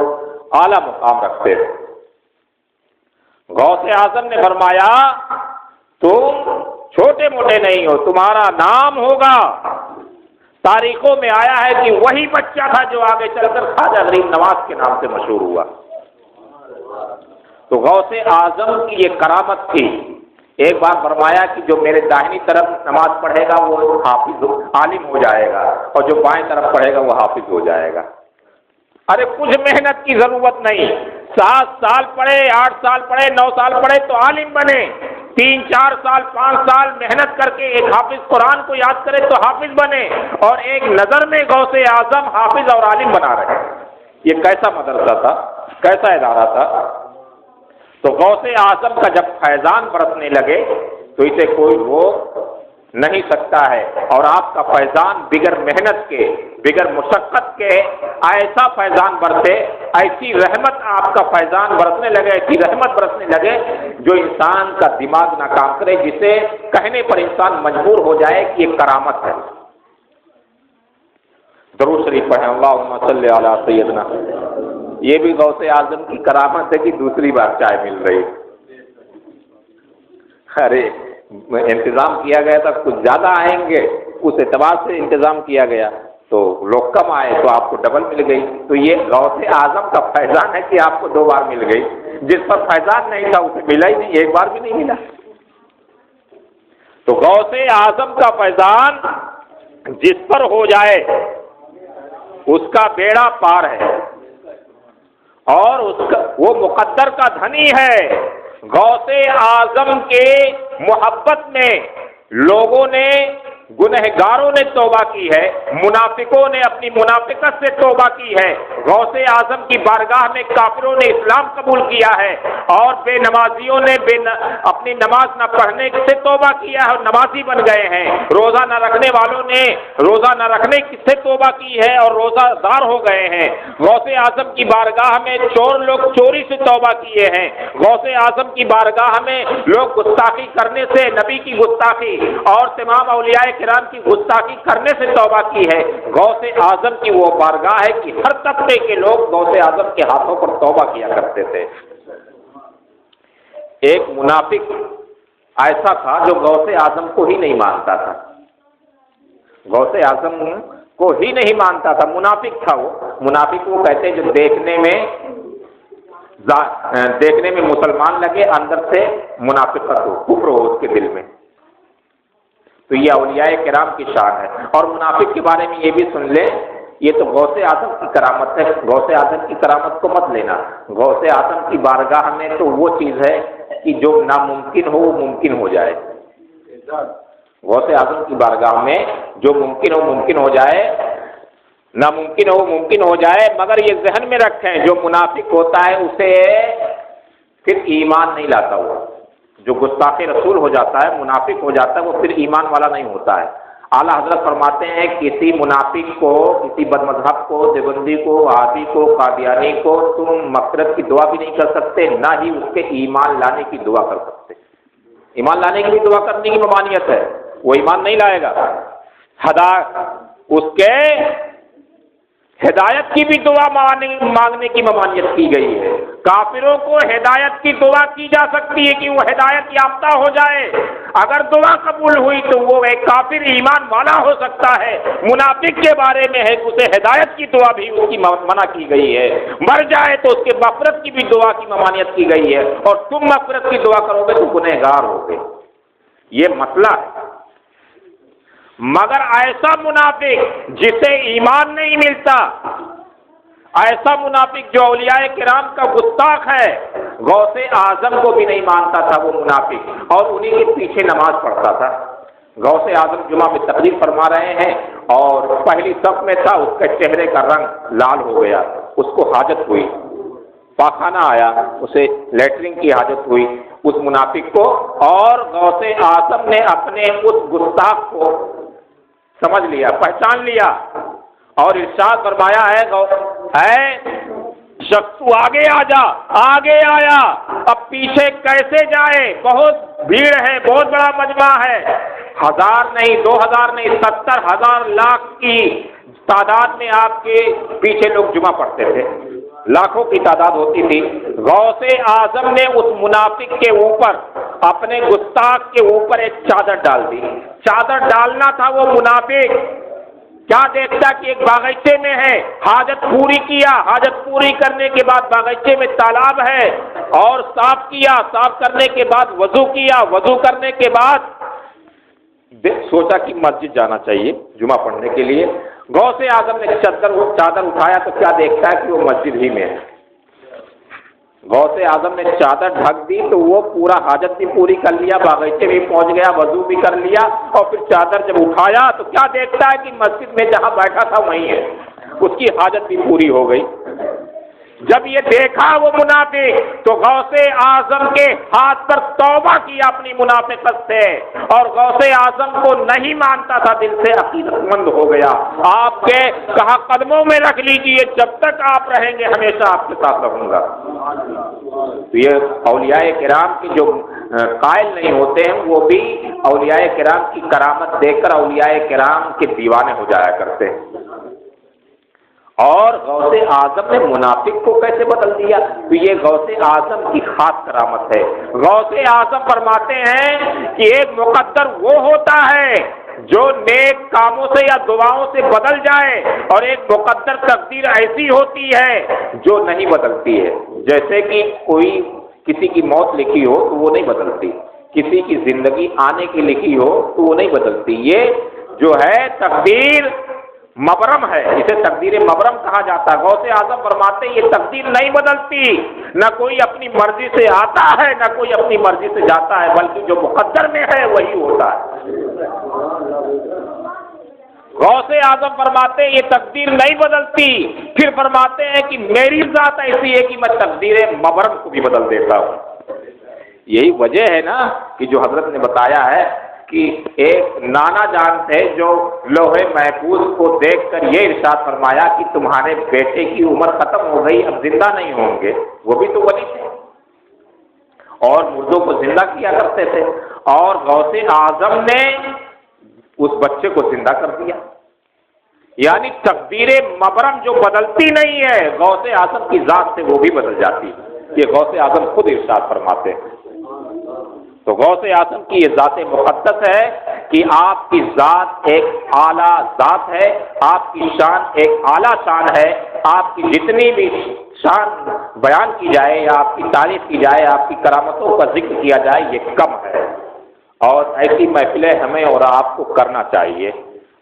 اعلیٰ مقام رکھتے ہو۔ غوث اعظم نے فرمایا تم چھوٹے موٹے نہیں ہو، تمہارا نام ہوگا۔ تاریخوں میں آیا ہے کہ وہی بچہ تھا جو آگے چل کر خواجہ غریب نواز کے نام سے مشہور ہوا۔ تو غوث اعظم کی یہ کرامت تھی۔ ایک بار فرمایا کہ جو میرے داہنی طرف نماز پڑھے گا وہ حافظ عالم ہو جائے گا، اور جو بائیں طرف پڑھے گا وہ حافظ ہو جائے گا۔ ارے کچھ محنت کی ضرورت نہیں، 7 سال پڑھے، 8 سال پڑھے، 9 سال پڑھے تو عالم بنے، 3 4 سال 5 سال محنت کر کے ایک حافظ قرآن کو یاد کرے تو حافظ بنے، اور ایک نظر میں غوث اعظم حافظ اور عالم بنا رہے۔ یہ کیسا مدرسہ تھا، کیسا ادارہ تھا؟ تو غوث اعظم کا جب فیضان برسنے لگے تو اسے کوئی روک نہیں سکتا ہے، اور آپ کا فیضان بغیر محنت کے، بغیر مشقت کے ایسا فیضان برسے، ایسی رحمت آپ کا فیضان برسنے لگے، ایسی رحمت برسنے لگے جو انسان کا دماغ نہ کام کرے، جسے کہنے پر انسان مجبور ہو جائے کہ یہ کرامت ہے۔ درود شریف پڑھیں اللہم صلی علی سیدنا۔ یہ بھی غوث اعظم کی کرامت ہے کہ دوسری بار چائے مل رہی۔ ارے انتظام کیا گیا تھا کچھ زیادہ آئیں گے، اس اعتبار سے انتظام کیا گیا تو لوگ کم آئے تو آپ کو ڈبل مل گئی۔ تو یہ غوث اعظم کا فیضان ہے کہ آپ کو 2 بار مل گئی، جس پر فیضان نہیں تھا اسے ملا ہی نہیں، ایک بار بھی نہیں ملا۔ تو غوث اعظم کا فیضان جس پر ہو جائے اس کا بیڑا پار ہے اور وہ مقدر کا دھنی ہے۔ غوث اعظم کے محبت میں لوگوں نے، گنہگاروں نے توبہ کی ہے، منافقوں نے اپنی منافقت سے توبہ کی ہے، غوث اعظم کی بارگاہ میں کافروں نے اسلام قبول کیا ہے، اور بے نمازیوں نے اپنی نماز نہ پڑھنے سے توبہ کیا ہے اور نمازی بن گئے ہیں، روزہ نہ رکھنے والوں نے روزہ نہ رکھنے سے توبہ کی ہے اور روزہ دار ہو گئے ہیں، غوث اعظم کی بارگاہ میں چور لوگ چوری سے توبہ کیے ہیں، غوث اعظم کی بارگاہ میں لوگ گستاخی کرنے سے، نبی کی گستاخی اور تمام اولیاء کرام کی گستاخی کرنے سے توبہ کی ہے۔ غوث اعظم کی وہ بارگاہ ہے کہ ہر طبقے کے لوگ غوث اعظم کے ہاتھوں پر توبہ کیا کرتے تھے۔ ایک منافق ایسا تھا جو غوث اعظم کو ہی نہیں مانتا تھا، غوث اعظم کو ہی نہیں مانتا تھا، منافق تھا وہ۔ منافق وہ کہتے جو دیکھنے میں مسلمان لگے، اندر سے منافقت ہو، کفر ہو اس کے دل میں۔ تو یہ اولیاء کرام کی شان ہے۔ اور منافق کے بارے میں یہ بھی سن لیں، یہ تو غوث اعظم کی کرامت ہے، غوث اعظم کی کرامت کو مت لینا۔ غوث اعظم کی بارگاہ میں تو وہ چیز ہے کہ جو ناممکن ہو وہ ممکن ہو جائے۔ غوث اعظم کی بارگاہ میں جو ممکن ہو ممکن ہو جائے، ناممکن ہو ممکن ہو جائے۔ مگر یہ ذہن میں رکھیں، جو منافق ہوتا ہے اسے پھر ایمان نہیں لاتا ہوا، جو گستاخ رسول ہو جاتا ہے، منافق ہو جاتا ہے، وہ پھر ایمان والا نہیں ہوتا ہے۔ اعلیٰ حضرت فرماتے ہیں کسی منافق کو، کسی بد مذہب کو، دیوبندی کو، وہابی کو، قادیانی کو تم مغفرت کی دعا بھی نہیں کر سکتے، نہ ہی اس کے ایمان لانے کی دعا کر سکتے۔ ایمان لانے کی بھی دعا کرنے کی ممانعت ہے، وہ ایمان نہیں لائے گا۔ اس کے ہدایت کی بھی دعا مانگنے کی ممانعت کی گئی ہے۔ کافروں کو ہدایت کی دعا کی جا سکتی ہے کہ وہ ہدایت یافتہ ہو جائے، اگر دعا قبول ہوئی تو وہ ایک کافر ایمان والا ہو سکتا ہے۔ منافق کے بارے میں ہے کہ اسے ہدایت کی دعا بھی اس کی منع کی گئی ہے، مر جائے تو اس کے مغفرت کی بھی دعا کی ممانعت کی گئی ہے، اور تم مغفرت کی دعا کرو گے تو گنہگار ہوگے۔ یہ مسئلہ ہے۔ مگر ایسا منافق جسے ایمان نہیں ملتا، ایسا منافق جو اولیاء کرام کا گستاخ ہے، غوث اعظم کو بھی نہیں مانتا تھا وہ منافق، اور انہی کے پیچھے نماز پڑھتا تھا۔ غوث اعظم جمعہ میں تقریر فرما رہے ہیں اور پہلی صف میں تھا، اس کے چہرے کا رنگ لال ہو گیا، اس کو حاجت ہوئی، پاخانہ آیا، اسے لیٹرنگ کی حاجت ہوئی اس منافق کو، اور غوث اعظم نے اپنے اس گستاخ کو سمجھ لیا، پہچان لیا، اور ارشاد فرمایا ہے شخص تو آگے آ جا۔ آگے آیا، اب پیچھے کیسے جائے؟ بہت بھیڑ ہے، بہت بڑا مجمع ہے، 1000 نہیں، 2000 نہیں، 70,000 لاکھ کی تعداد میں آپ کے پیچھے لوگ جمعہ پڑھتے تھے، لاکھوں کی تعداد ہوتی تھی۔ غوث اعظم نے اس منافق کے اوپر، اپنے گستاخ کے اوپر ایک چادر ڈال دی۔ چادر ڈالنا تھا وہ منافق، کیا دیکھتا کہ ایک باغیچے میں ہے، حاجت پوری کیا، حاجت پوری کرنے کے بعد باغیچے میں تالاب ہے، اور صاف کیا، صاف کرنے کے بعد وضو کیا، وضو کرنے کے بعد سوچا کہ مسجد جانا چاہیے جمعہ پڑھنے کے لیے۔ غوث اعظم نے چادر اٹھایا تو کیا دیکھتا ہے کہ وہ مسجد ہی میں ہے۔ غوث اعظم نے چادر ڈھک دی تو وہ پورا حاجت بھی پوری کر لیا، باغیچے بھی پہنچ گیا، وضو بھی کر لیا، اور پھر چادر جب اٹھایا تو کیا دیکھتا ہے کہ مسجد میں جہاں بیٹھا تھا وہیں ہے، اس کی حاجت بھی پوری ہو گئی۔ جب یہ دیکھا وہ منافق تو غوث اعظم کے ہاتھ پر توبہ کیا اپنی منافقت سے، اور غوث اعظم کو نہیں مانتا تھا، دل سے عقیدت مند ہو گیا۔ آپ کے کہا قدموں میں رکھ لیجئے، جب تک آپ رہیں گے ہمیشہ آپ کے ساتھ رہوں گا۔ تو یہ اولیاء کرام کی جو قائل نہیں ہوتے ہیں وہ بھی اولیاء کرام کی کرامت دیکھ کر اولیاء کرام کے دیوانے ہو جایا کرتے ہیں۔ اور غوث اعظم نے منافق کو کیسے بدل دیا؟ تو یہ غوث اعظم کی خاص کرامت ہے۔ غوث اعظم فرماتے ہیں کہ ایک مقدر وہ ہوتا ہے جو نیک کاموں سے یا دعاؤں سے بدل جائے، اور ایک مقدر تقدیر ایسی ہوتی ہے جو نہیں بدلتی ہے۔ جیسے کہ کوئی کسی کی موت لکھی ہو تو وہ نہیں بدلتی، کسی کی زندگی آنے کی لکھی ہو تو وہ نہیں بدلتی۔ یہ جو ہے تقدیر مبرم ہے، اسے تقدیر مبرم کہا جاتا ہے۔ غوث اعظم فرماتے ہیں یہ تقدیر نہیں بدلتی، نہ کوئی اپنی مرضی سے آتا ہے نہ کوئی اپنی مرضی سے جاتا ہے، بلکہ جو مقدر میں ہے وہی ہوتا ہے۔ غوث اعظم فرماتے ہیں یہ تقدیر نہیں بدلتی، پھر فرماتے ہیں کہ میری ذات ایسی ہے کہ میں تقدیر مبرم کو بھی بدل دیتا ہوں۔ یہی وجہ ہے نا کہ جو حضرت نے بتایا ہے کہ ایک نانا جان تھے جو لوح محفوظ کو دیکھ کر یہ ارشاد فرمایا کہ تمہارے بیٹے کی عمر ختم ہو گئی، اب زندہ نہیں ہوں گے۔ وہ بھی تو ولی تھے اور مردوں کو زندہ کیا کرتے تھے، اور غوث اعظم نے اس بچے کو زندہ کر دیا۔ یعنی تقدیر مبرم جو بدلتی نہیں ہے، غوث اعظم کی ذات سے وہ بھی بدل جاتی ہے، یہ غوث اعظم خود ارشاد فرماتے ہیں۔ تو غوث اعظم کی یہ ذات مقدس ہے کہ آپ کی ذات ایک اعلیٰ ذات ہے، آپ کی شان ایک اعلیٰ شان ہے، آپ کی جتنی بھی شان بیان کی جائے یا آپ کی تعریف کی جائے، آپ کی کرامتوں کا ذکر کیا جائے، یہ کم ہے۔ اور ایسی محفلیں ہمیں اور آپ کو کرنا چاہیے،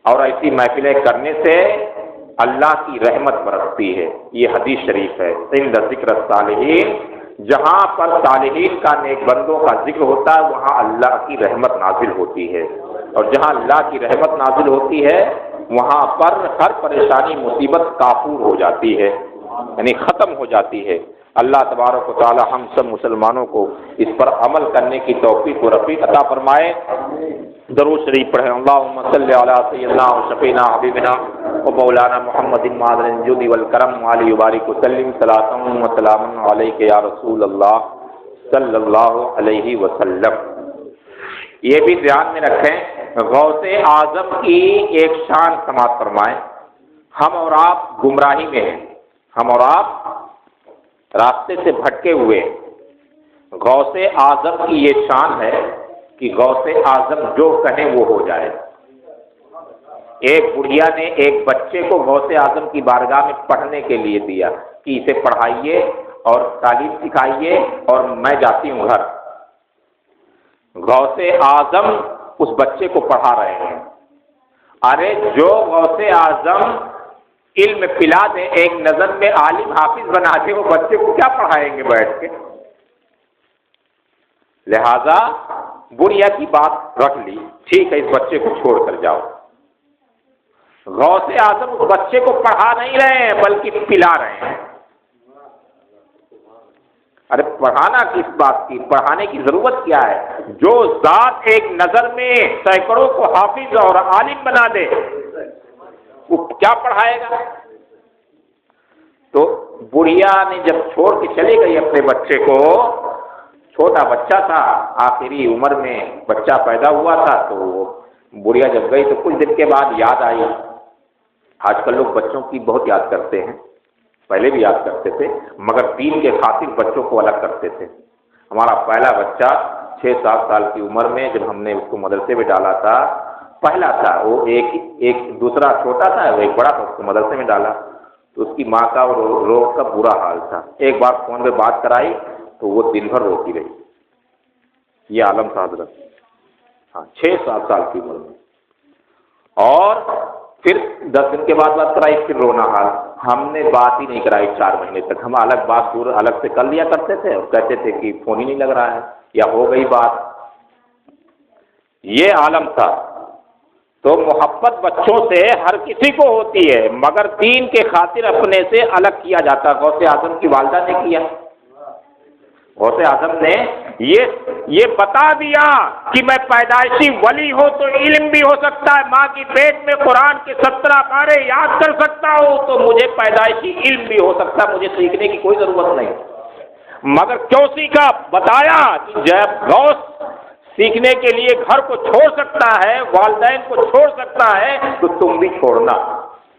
اور ایسی محفلیں کرنے سے اللہ کی رحمت برستی ہے۔ یہ حدیث شریف ہے، عند ذکر الصالحین، جہاں پر صالحین کا، نیک بندوں کا ذکر ہوتا ہے وہاں اللہ کی رحمت نازل ہوتی ہے، اور جہاں اللہ کی رحمت نازل ہوتی ہے وہاں پر ہر پریشانی مصیبت کافور ہو جاتی ہے، یعنی ختم ہو جاتی ہے۔ اللہ تبارک و تعالی ہم سب مسلمانوں کو اس پر عمل کرنے کی توفیق و رفیق عطا فرمائے۔ درود شریف پڑھیں، اللہم صلی علی سیدنا و شفینا حبیبنا و مولانا محمد معدن الجود والکرم علی وبارک وسلم، صلاۃ و سلام علیک یا رسول اللہ صلی اللہ علیہ وسلم۔ یہ بھی دھیان میں رکھیں، غوث اعظم کی ایک شان سماعت فرمائیں۔ ہم اور آپ گمراہی میں ہیں، ہم اور آپ راستے سے بھٹکے ہوئے۔ غوث اعظم کی یہ شان ہے کہ غوث اعظم جو کہیں وہ ہو جائے۔ ایک بڑھیا نے ایک بچے کو غوث اعظم کی بارگاہ میں پڑھنے کے لیے دیا کہ اسے پڑھائیے اور تعلیم سکھائیے اور میں جاتی ہوں گھر۔ غوث اعظم اس بچے کو پڑھا رہے ہیں۔ ارے جو غوث اعظم علم پلا دے، ایک نظر میں عالم حافظ بنا دے، وہ بچے کو کیا پڑھائیں گے بیٹھ کے؟ لہذا بڑھیا کی بات رکھ لی، ٹھیک ہے اس بچے کو چھوڑ کر جاؤ۔ غوث اعظم اس بچے کو پڑھا نہیں رہے ہیں بلکہ پلا رہے ہیں۔ ارے پڑھانا کس بات کی، پڑھانے کی ضرورت کیا ہے؟ جو ذات ایک نظر میں سینکڑوں کو حافظ اور عالم بنا دے وہ کیا پڑھائے گا؟ تو بڑھیا نے جب چھوڑ کے چلی گئی اپنے بچے کو، چھوٹا بچہ تھا، آخری عمر میں بچہ پیدا ہوا تھا، تو بڑھیا جب گئی تو کچھ دن کے بعد یاد آئی۔ آج کل لوگ بچوں کی بہت یاد کرتے ہیں، پہلے بھی یاد کرتے تھے، مگر دین کے خاطر بچوں کو الگ کرتے تھے۔ ہمارا پہلا بچہ 6-7 سال کی عمر میں جب ہم نے اس کو مدرسے میں ڈالا تھا، پہلا تھا وہ، ایک دوسرا چھوٹا تھا، وہ ایک بڑا تھا، اس کو مدرسے میں ڈالا تو اس کی ماں کا رو کا برا حال تھا۔ ایک بار فون پہ بات کرائی تو وہ دن بھر روتی رہی۔ یہ عالم تھا حضرت، ہاں 6-7 سال کی عمر میں۔ اور پھر 10 دن کے بعد بات کرائی، پھر رونا حال۔ ہم نے بات ہی نہیں کرائی 4 مہینے تک۔ ہم الگ بات دور الگ سے کر لیا کرتے تھے اور کہتے تھے کہ فون ہی نہیں لگ رہا ہے یا ہو گئی بات۔ یہ عالم تھا۔ تو محبت بچوں سے ہر کسی کو ہوتی ہے، مگر دین کے خاطر اپنے سے الگ کیا جاتا۔ غوث اعظم کی والدہ نے کیا، غوث اعظم نے یہ بتا دیا کہ میں پیدائشی ولی ہوں تو علم بھی ہو سکتا ہے، ماں کی پیٹ میں قرآن کے 17 پارے یاد کر سکتا ہوں تو مجھے پیدائشی علم بھی ہو سکتا ہے، مجھے سیکھنے کی کوئی ضرورت نہیں۔ مگر کیوں سیکھا؟ بتایا کہ جب غوث سیکھنے کے لیے گھر کو چھوڑ سکتا ہے، والدین کو چھوڑ سکتا ہے، تو تم بھی چھوڑنا۔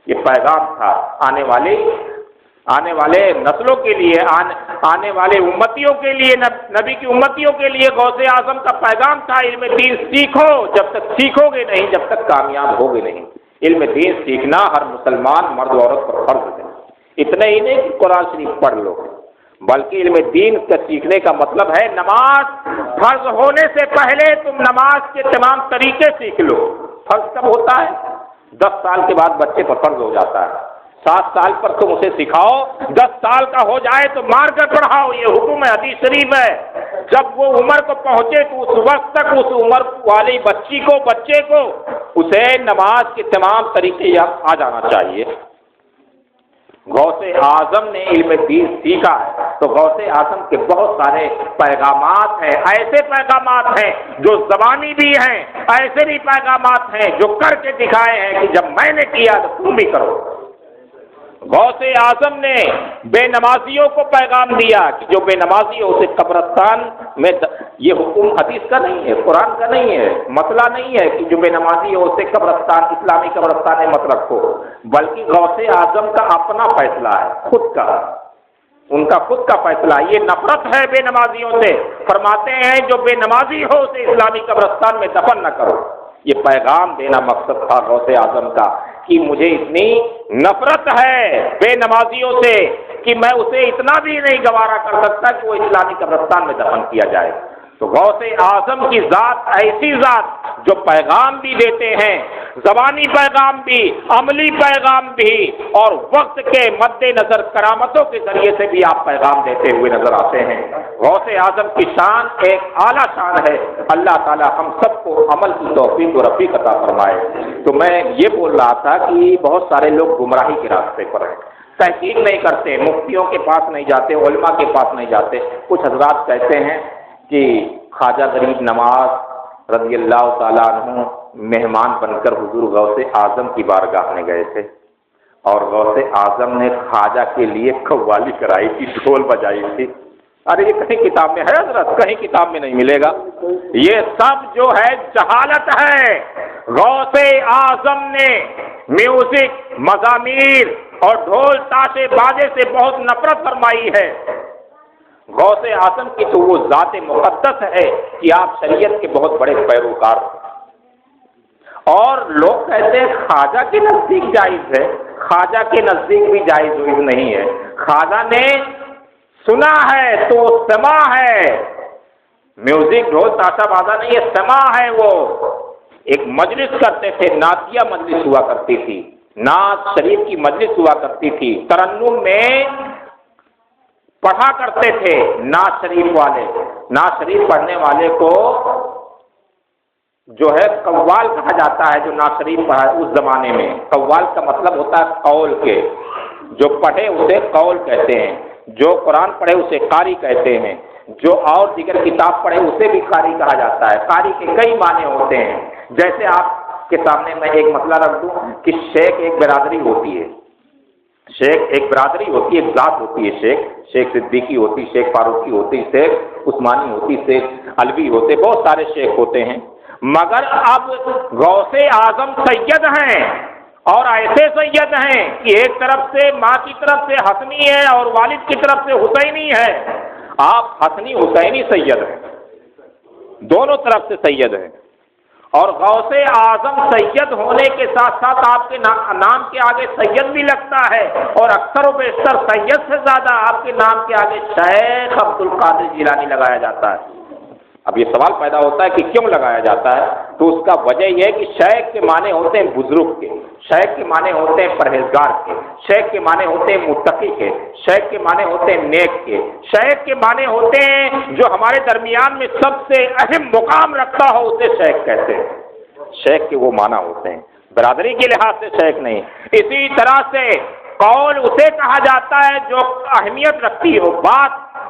یہ پیغام تھا آنے والے نسلوں کے لیے، آنے والے امتیوں کے لیے، نبی کی امتیوں کے لیے غوث اعظم کا پیغام تھا، علم دین سیکھو، جب تک سیکھو گے نہیں جب تک کامیاب ہوگے نہیں۔ علم دین سیکھنا ہر مسلمان مرد و عورت پر فرض ہے۔ اتنا ہی نہیں کہ قرآن شریف پڑھ لو، بلکہ علم دین کا سیکھنے کا مطلب ہے نماز فرض ہونے سے پہلے تم نماز کے تمام طریقے سیکھ لو، فرض کب ہوتا ہے؟ 10 سال کے بعد بچے پر فرض ہو جاتا ہے. 7 سال پر تم اسے سکھاؤ، 10 سال کا ہو جائے تو مار کر پڑھاؤ. یہ حکم ہے، حدیث شریف ہے. جب وہ عمر کو پہنچے تو اس وقت تک اس عمر والی بچے کو اسے نماز کے تمام طریقے آ جانا چاہیے. غوث اعظم نے علم دین سیکھا ہے تو غوث اعظم کے بہت سارے پیغامات ہیں. ایسے پیغامات ہیں جو زبانی بھی ہیں، ایسے بھی پیغامات ہیں جو کر کے دکھائے ہیں کہ جب میں نے کیا تو تم بھی کرو. غوث اعظم نے بے نمازیوں کو پیغام دیا کہ جو بے نمازی ہو اسے قبرستان میں یہ حکم حدیث کا نہیں ہے، قرآن کا نہیں ہے، مسئلہ نہیں ہے کہ جو بے نمازی ہو اسے قبرستان، اسلامی قبرستان میں مت رکھو، بلکہ غوث اعظم کا اپنا فیصلہ ہے، خود کا، ان کا خود کا فیصلہ. یہ نفرت ہے بے نمازیوں سے. فرماتے ہیں جو بے نمازی ہو اسے اسلامی قبرستان میں دفن نہ کرو. یہ پیغام دینا مقصد تھا غوث اعظم کا کہ مجھے اتنی نفرت ہے بے نمازیوں سے کہ میں اسے اتنا بھی نہیں گوارا کر سکتا کہ وہ اسلامی قبرستان میں دفن کیا جائے. تو غوث اعظم کی ذات ایسی ذات جو پیغام بھی دیتے ہیں، زبانی پیغام بھی، عملی پیغام بھی، اور وقت کے مد نظر کرامتوں کے ذریعے سے بھی آپ پیغام دیتے ہوئے نظر آتے ہیں. غوث اعظم کی شان ایک اعلیٰ شان ہے. اللہ تعالی ہم سب کو عمل کی توفیق و رفیق عطا فرمائے. تو میں یہ بول رہا تھا کہ بہت سارے لوگ گمراہی کے راستے پر ہیں، تحقیق نہیں کرتے، مفتیوں کے پاس نہیں جاتے، علماء کے پاس نہیں جاتے. کچھ حضرات کہتے ہیں کہ خواجہ غریب نواز رضی اللہ تعالیٰ عنہ مہمان بن کر حضور غوث اعظم کی بارگاہ میں گئے تھے اور غوث اعظم نے خواجہ کے لیے قوالی کرائی تھی، ڈھول بجائی تھی. ارے یہ کہیں کتاب میں ہے حضرت؟ کہیں کتاب میں نہیں ملے گا. یہ سب جو ہے جہالت ہے. غوث اعظم نے میوزک، مزامیر اور ڈھول تاشے بازے سے بہت نفرت فرمائی ہے. غوث اعظم کی تو وہ ذات مقدس ہے کہ آپ شریعت کے بہت بڑے پیروکار ہیں. اور لوگ کہتے ہیں خواجہ کے نزدیک جائز ہے. خواجہ کے نزدیک بھی جائز نہیں ہے. خواجہ نے سنا ہے تو سما ہے. میوزک، ڈھول تاشا بازا نہیں، یہ سما ہے. وہ ایک مجلس کرتے تھے، نعتیہ مجلس ہوا کرتی تھی، نعت شریف کی مجلس ہوا کرتی تھی. ترنم میں پڑھا کرتے تھے نعت شریف والے. نعت شریف پڑھنے والے کو جو ہے قوال کہا جاتا ہے. جو نعت شریف پڑھا اس زمانے میں قوال کا مطلب ہوتا ہے قول کے. جو پڑھے اسے قول کہتے ہیں، جو قرآن پڑھے اسے قاری کہتے ہیں، جو اور دیگر کتاب پڑھے اسے بھی قاری کہا جاتا ہے. قاری کے کئی معنی ہوتے ہیں. جیسے آپ کے سامنے میں ایک مسئلہ رکھ دوں کہ شیخ ایک برادری ہوتی ہے. شیخ ایک برادری ہوتی ہے، ایک ذات ہوتی ہے. شیخ صدیقی ہوتی، شیخ فاروقی ہوتی، شیخ عثمانی ہوتی، شیخ علوی ہوتے، بہت سارے شیخ ہوتے ہیں. مگر اب غوث اعظم سید ہیں، اور ایسے سید ہیں کہ ایک طرف سے ماں کی طرف سے حسنی ہے اور والد کی طرف سے حسینی ہے. آپ حسنی حسینی سید ہیں، دونوں طرف سے سید ہیں. اور غوث اعظم سید ہونے کے ساتھ ساتھ آپ کے نام کے آگے سید بھی لگتا ہے، اور اکثر و بیشتر سید سے زیادہ آپ کے نام کے آگے شیخ عبد القادر جیلانی لگایا جاتا ہے. اب یہ سوال پیدا ہوتا ہے کہ کیوں لگایا جاتا ہے؟ تو اس کا وجہ یہ ہے کہ شیخ کے معنی ہوتے ہیں بزرگ کے، شیخ کے معنی ہوتے ہیں پرہیزگار کے، شیخ کے معنی ہوتے ہیں متقی کے، شیخ کے معنی ہوتے ہیں نیک کے، شیخ کے معنی ہوتے ہیں جو ہمارے درمیان میں سب سے اہم مقام رکھتا ہو اسے شیخ کہتے ہیں. شیخ کے وہ معنی ہوتے ہیں، برادری کے لحاظ سے شیخ نہیں. اسی طرح سے قول اسے کہا جاتا ہے جو اہمیت رکھتی ہو.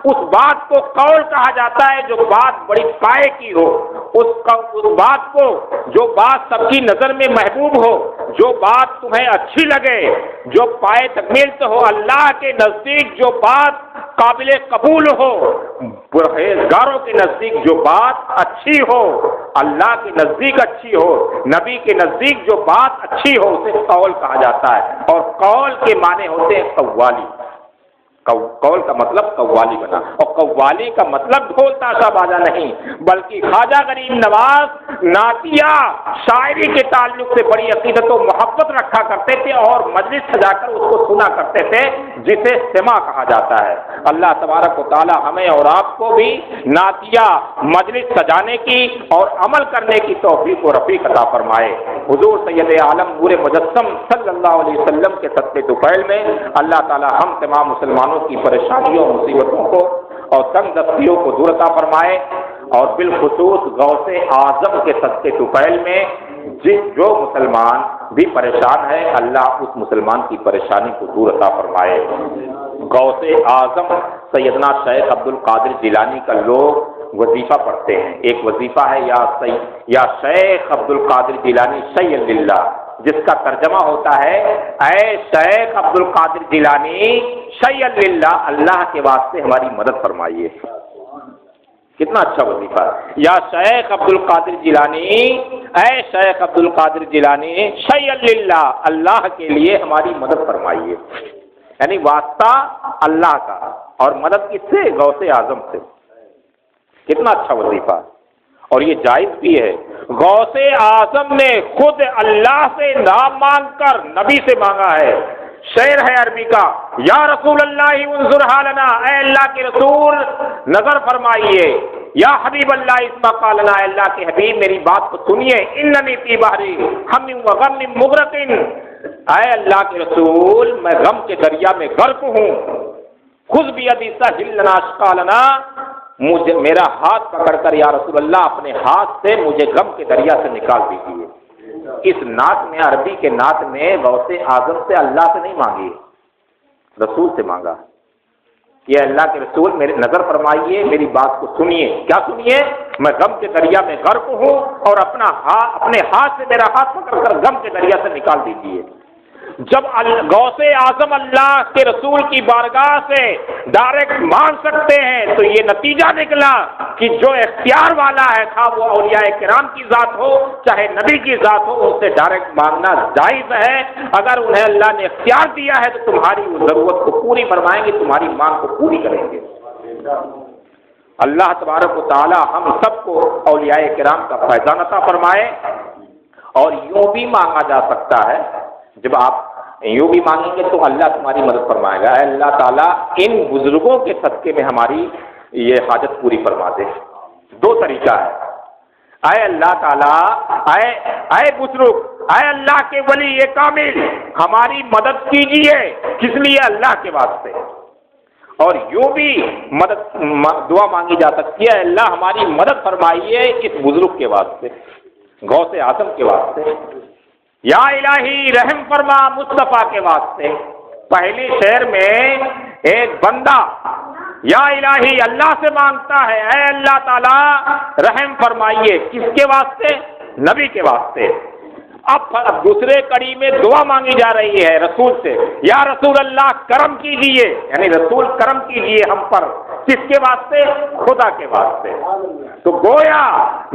اس بات کو قول کہا جاتا ہے جو بات بڑی پائے کی ہو. اس بات کو جو بات سب کی نظر میں محبوب ہو، جو بات تمہیں اچھی لگے، جو پائے تکمیل سے ہو، اللہ کے نزدیک جو بات قابل قبول ہو، پرہیزگاروں کے نزدیک جو بات اچھی ہو، اللہ کے نزدیک اچھی ہو، نبی کے نزدیک جو بات اچھی ہو، اسے قول کہا جاتا ہے. اور قول کے معنی ہوتے ہیں قوالی. قول کا مطلب قوالی بنا، اور قوالی کا مطلب ڈھول تاشا بازا نہیں، بلکہ خواجہ غریب نواز نعتیہ شاعری کے تعلق سے بڑی عقیدت و محبت رکھا کرتے تھے اور مجلس سجا کر اس کو سنا کرتے تھے، جسے سماع کہا جاتا ہے۔ اللہ تبارک و تعالی ہمیں اور آپ کو بھی نعتیہ مجلس سجانے کی اور عمل کرنے کی توفیق و رفیق عطا فرمائے۔ حضور سید عالم نور مجسم صلی اللہ علیہ وسلم کے صدقے طفیل میں اللہ تعالی ہم تمام مسلمانوں کی پریشانیوں مصیبتوں کو اور تنگ دستیوں کو دور عطا فرمائے، اور بالخصوص غوث اعظم کے صدقے طفیل میں جو مسلمان بھی پریشان ہے، اللہ اس مسلمان کی پریشانی کو دور عطا فرمائے۔ غوث اعظم سیدنا شیخ عبد القادر جیلانی کا لوگ وظیفہ پڑھتے ہیں۔ ایک وظیفہ ہے یا شیخ عبد القادر جیلانی شیء للہ، جس کا ترجمہ ہوتا ہے اے شیخ عبد القادر جیلانی شیء للہ، اللہ کے واسطے ہماری مدد فرمائیے۔ کتنا اچھا وظیفہ ہے، یا شیخ عبد القادر جیلانی اے شیخ عبد القادر جیلانی شیء للہ، اللہ کے لیے ہماری مدد فرمائیے، یعنی واسطہ اللہ کا اور مدد کس سے؟ غوث اعظم سے۔ کتنا اچھا وظیفہ، اور یہ جائز بھی ہے۔ غوث اعظم نے خود اللہ سے نام مانگ کر نبی سے مانگا ہے۔ شعر ہے عربی کا، یا رسول اللہ انظر حالنا، اے اللہ کے رسول نظر فرمائیے، یا حبیب اللہ اسمع قالنا، اے اللہ کے حبیب میری بات کو سنیے، اننی فی بحری ہم و غم مغرق، اے اللہ کے رسول میں غم کے دریا میں غرق ہوں، خذ بیدی سہل لنا اشقالنا، مجھے میرا ہاتھ پکڑ کر یا رسول اللہ اپنے ہاتھ سے مجھے غم کے دریا سے نکال دیجیے۔ اس نعت میں، عربی کے نعت میں غوث اعظم سے اللہ سے نہیں مانگی، رسول سے مانگا، یہ اللہ کے رسول میرے نظر فرمائیے، میری بات کو سنیے۔ کیا سنیے؟ میں غم کے دریا میں غرق ہوں اور اپنے ہاتھ سے میرا ہاتھ پکڑ کر غم کے دریا سے نکال دیجیے۔ جب غوث اعظم اللہ کے رسول کی بارگاہ سے ڈائریکٹ مانگ سکتے ہیں تو یہ نتیجہ نکلا کہ جو اختیار والا ہے، خواہ وہ اولیاء کرام کی ذات ہو چاہے نبی کی ذات ہو، ان سے ڈائریکٹ مانگنا جائز ہے۔ اگر انہیں اللہ نے اختیار دیا ہے تو تمہاری ضرورت کو پوری فرمائیں گے، تمہاری مانگ کو پوری کریں گے۔ اللہ تبارک و تعالی ہم سب کو اولیاء کرام کا فیضان عطا فرمائے۔ اور یوں بھی مانگا جا سکتا ہے، جب آپ یوں بھی مانگیں گے تو اللہ تمہاری مدد فرمائے گا، اے اللہ تعالیٰ ان بزرگوں کے صدقے میں ہماری یہ حاجت پوری فرما دے۔ دو طریقہ ہے، اے اللہ تعالیٰ، اے بزرگ، اے اللہ کے ولی یہ کامل ہماری مدد کیجیے، کس لیے؟ اللہ کے واسطے۔ اور یوں بھی دعا مانگی جا سکتی ہے، اللہ ہماری مدد فرمائیے اس بزرگ کے واسطے، غوث اعظم کے واسطے، یا الہی رحم فرما مصطفیٰ کے واسطے۔ پہلی شعر میں ایک بندہ یا الہی اللہ سے مانگتا ہے، اے اللہ تعالیٰ رحم فرمائیے، کس کے واسطے؟ نبی کے واسطے۔ اب دوسرے کڑی میں دعا مانگی جا رہی ہے رسول سے، یا رسول اللہ کرم کیجئے، یعنی رسول کرم کیجئے ہم پر، کس کے واسطے؟ خدا کے واسطے۔ تو گویا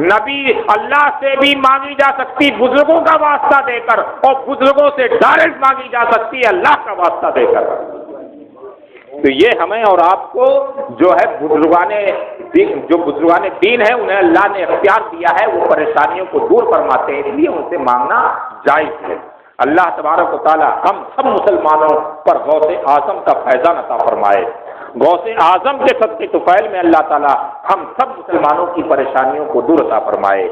نبی اللہ سے بھی مانگی جا سکتی بزرگوں کا واسطہ دے کر، اور بزرگوں سے ڈائریکٹ مانگی جا سکتی ہے اللہ کا واسطہ دے کر۔ تو یہ ہمیں اور آپ کو جو ہے بزرگان دین ہے انہیں اللہ نے اختیار دیا ہے، وہ پریشانیوں کو دور فرماتے ہیں، اس لیے ان سے مانگنا جائز ہے۔ اللہ تبارک و تعالی ہم سب مسلمانوں پر غوث اعظم کا فیضان عطا فرمائے۔ غوث اعظم کے صدقے طفیل میں اللہ تعالی ہم سب مسلمانوں کی پریشانیوں کو دور عطا فرمائے۔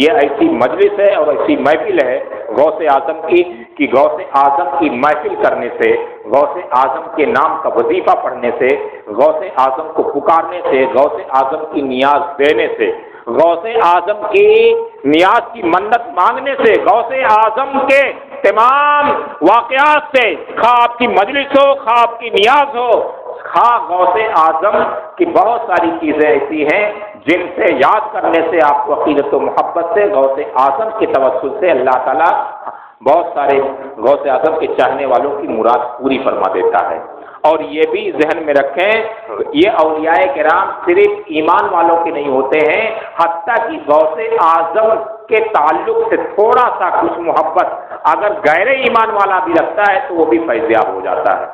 یہ ایسی مجلس ہے اور ایسی محفل ہے غوث اعظم کی کہ غوث اعظم کی محفل کرنے سے، غوث اعظم کے نام کا وظیفہ پڑھنے سے، غوث اعظم کو پکارنے سے، غوث اعظم کی نیاز دینے سے، غوث اعظم کی نیاز کی منت مانگنے سے، غوث اعظم کے تمام واقعات سے، خواہ آپ کی مجلس ہو، خواہ آپ کی نیاز ہو، خواہ غوث اعظم کی بہت ساری چیزیں ایسی ہیں جن سے یاد کرنے سے آپ کو عقیدت و محبت سے غوث اعظم کے توسل سے اللہ تعالیٰ بہت سارے غوث اعظم کے چاہنے والوں کی مراد پوری فرما دیتا ہے۔ اور یہ بھی ذہن میں رکھیں، یہ اولیاء کرام صرف ایمان والوں کے نہیں ہوتے ہیں، حتیٰ کہ غوث اعظم کے تعلق سے تھوڑا سا کچھ محبت اگر غیر ایمان والا بھی رکھتا ہے تو وہ بھی فیضیاب ہو جاتا ہے۔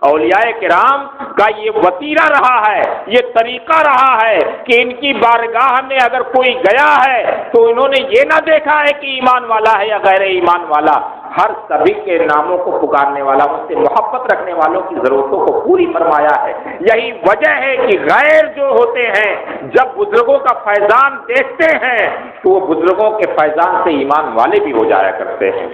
اولیاء کرام کا یہ وسیلہ رہا ہے، یہ طریقہ رہا ہے کہ ان کی بارگاہ میں اگر کوئی گیا ہے تو انہوں نے یہ نہ دیکھا ہے کہ ایمان والا ہے یا غیر ایمان والا، ہر سبھی کے ناموں کو پکارنے والا، ان سے محبت رکھنے والوں کی ضرورتوں کو پوری فرمایا ہے۔ یہی وجہ ہے کہ غیر جو ہوتے ہیں جب بزرگوں کا فیضان دیکھتے ہیں تو وہ بزرگوں کے فیضان سے ایمان والے بھی ہو جایا کرتے ہیں۔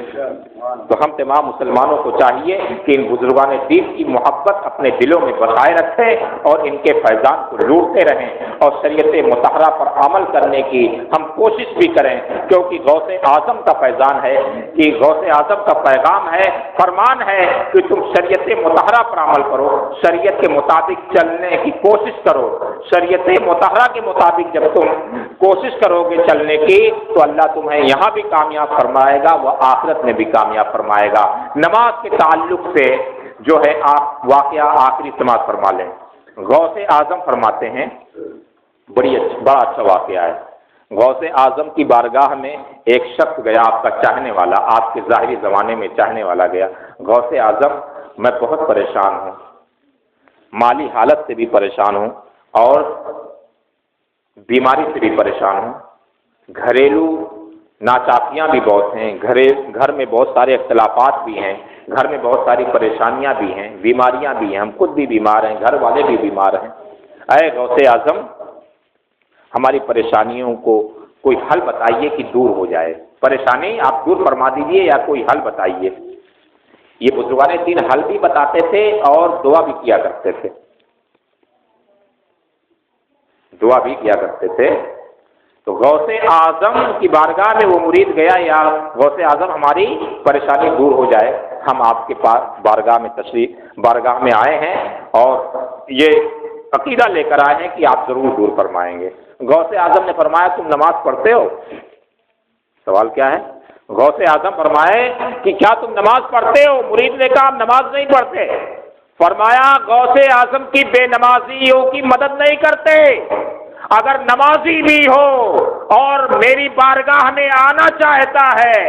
تو ہم تمام مسلمانوں کو چاہیے کہ ان بزرگان دین کی محبت اپنے دلوں میں بسائے رکھیں اور ان کے فیضان کو لوٹتے رہیں اور شریعت مطہرہ پر عمل کرنے کی ہم کوشش بھی کریں، کیونکہ غوث اعظم کا فیضان ہے کہ غوث اعظم کا پیغام ہے، فرمان ہے کہ تم شریعت مطہرہ پر عمل کرو، شریعت کے مطابق چلنے کی کوشش کرو۔ شریعت مطہرہ کے مطابق جب تم کوشش کرو گے چلنے کی تو اللہ تمہیں یہاں بھی کامیاب فرمائے گا، وہ آخرت میں بھی کامیاب فرمائے گا۔ نماز کے تعلق سے جو ہے آپ واقعہ آخری سماعت فرما لیں۔ غوث اعظم فرماتے ہیں، بڑا اچھا واقعہ ہے۔ غوث اعظم کی بارگاہ میں ایک شخص گیا، آپ کا چاہنے والا، آپ کے ظاہری زمانے میں چاہنے والا گیا، غوث اعظم میں بہت پریشان ہوں، مالی حالت سے بھی پریشان ہوں اور بیماری سے بھی پریشان ہوں، گھریلو ناچاکیاں بھی بہت ہیں، گھر میں بہت سارے اختلافات بھی ہیں، گھر میں بہت ساری پریشانیاں بھی ہیں، بیماریاں بھی ہیں، ہم خود بھی بیمار ہیں، گھر والے بھی بیمار ہیں۔ اے غوث اعظم، ہماری پریشانیوں کو کوئی حل بتائیے کہ دور ہو جائے، پریشانی آپ دور فرما دیجیے یا کوئی حل بتائیے۔ یہ بزرگان دین حل بھی بتاتے تھے اور دعا بھی کیا کرتے تھے، دعا بھی کیا کرتے تھے۔ تو غوث اعظم کی بارگاہ میں وہ مرید گیا، یا غوث اعظم ہماری پریشانی دور ہو جائے، ہم آپ کے پاس بارگاہ میں آئے ہیں اور یہ عقیدہ لے کر آئے ہیں کہ آپ ضرور دور فرمائیں گے۔ غوث اعظم نے فرمایا تم نماز پڑھتے ہو؟ سوال کیا ہے؟ غوث اعظم فرمائے کہ کیا تم نماز پڑھتے ہو؟ مرید نے کہا ہم نماز نہیں پڑھتے۔ فرمایا غوث اعظم کی بے نمازیوں کی مدد نہیں کرتے، اگر نمازی بھی ہو اور میری بارگاہ میں آنا چاہتا ہے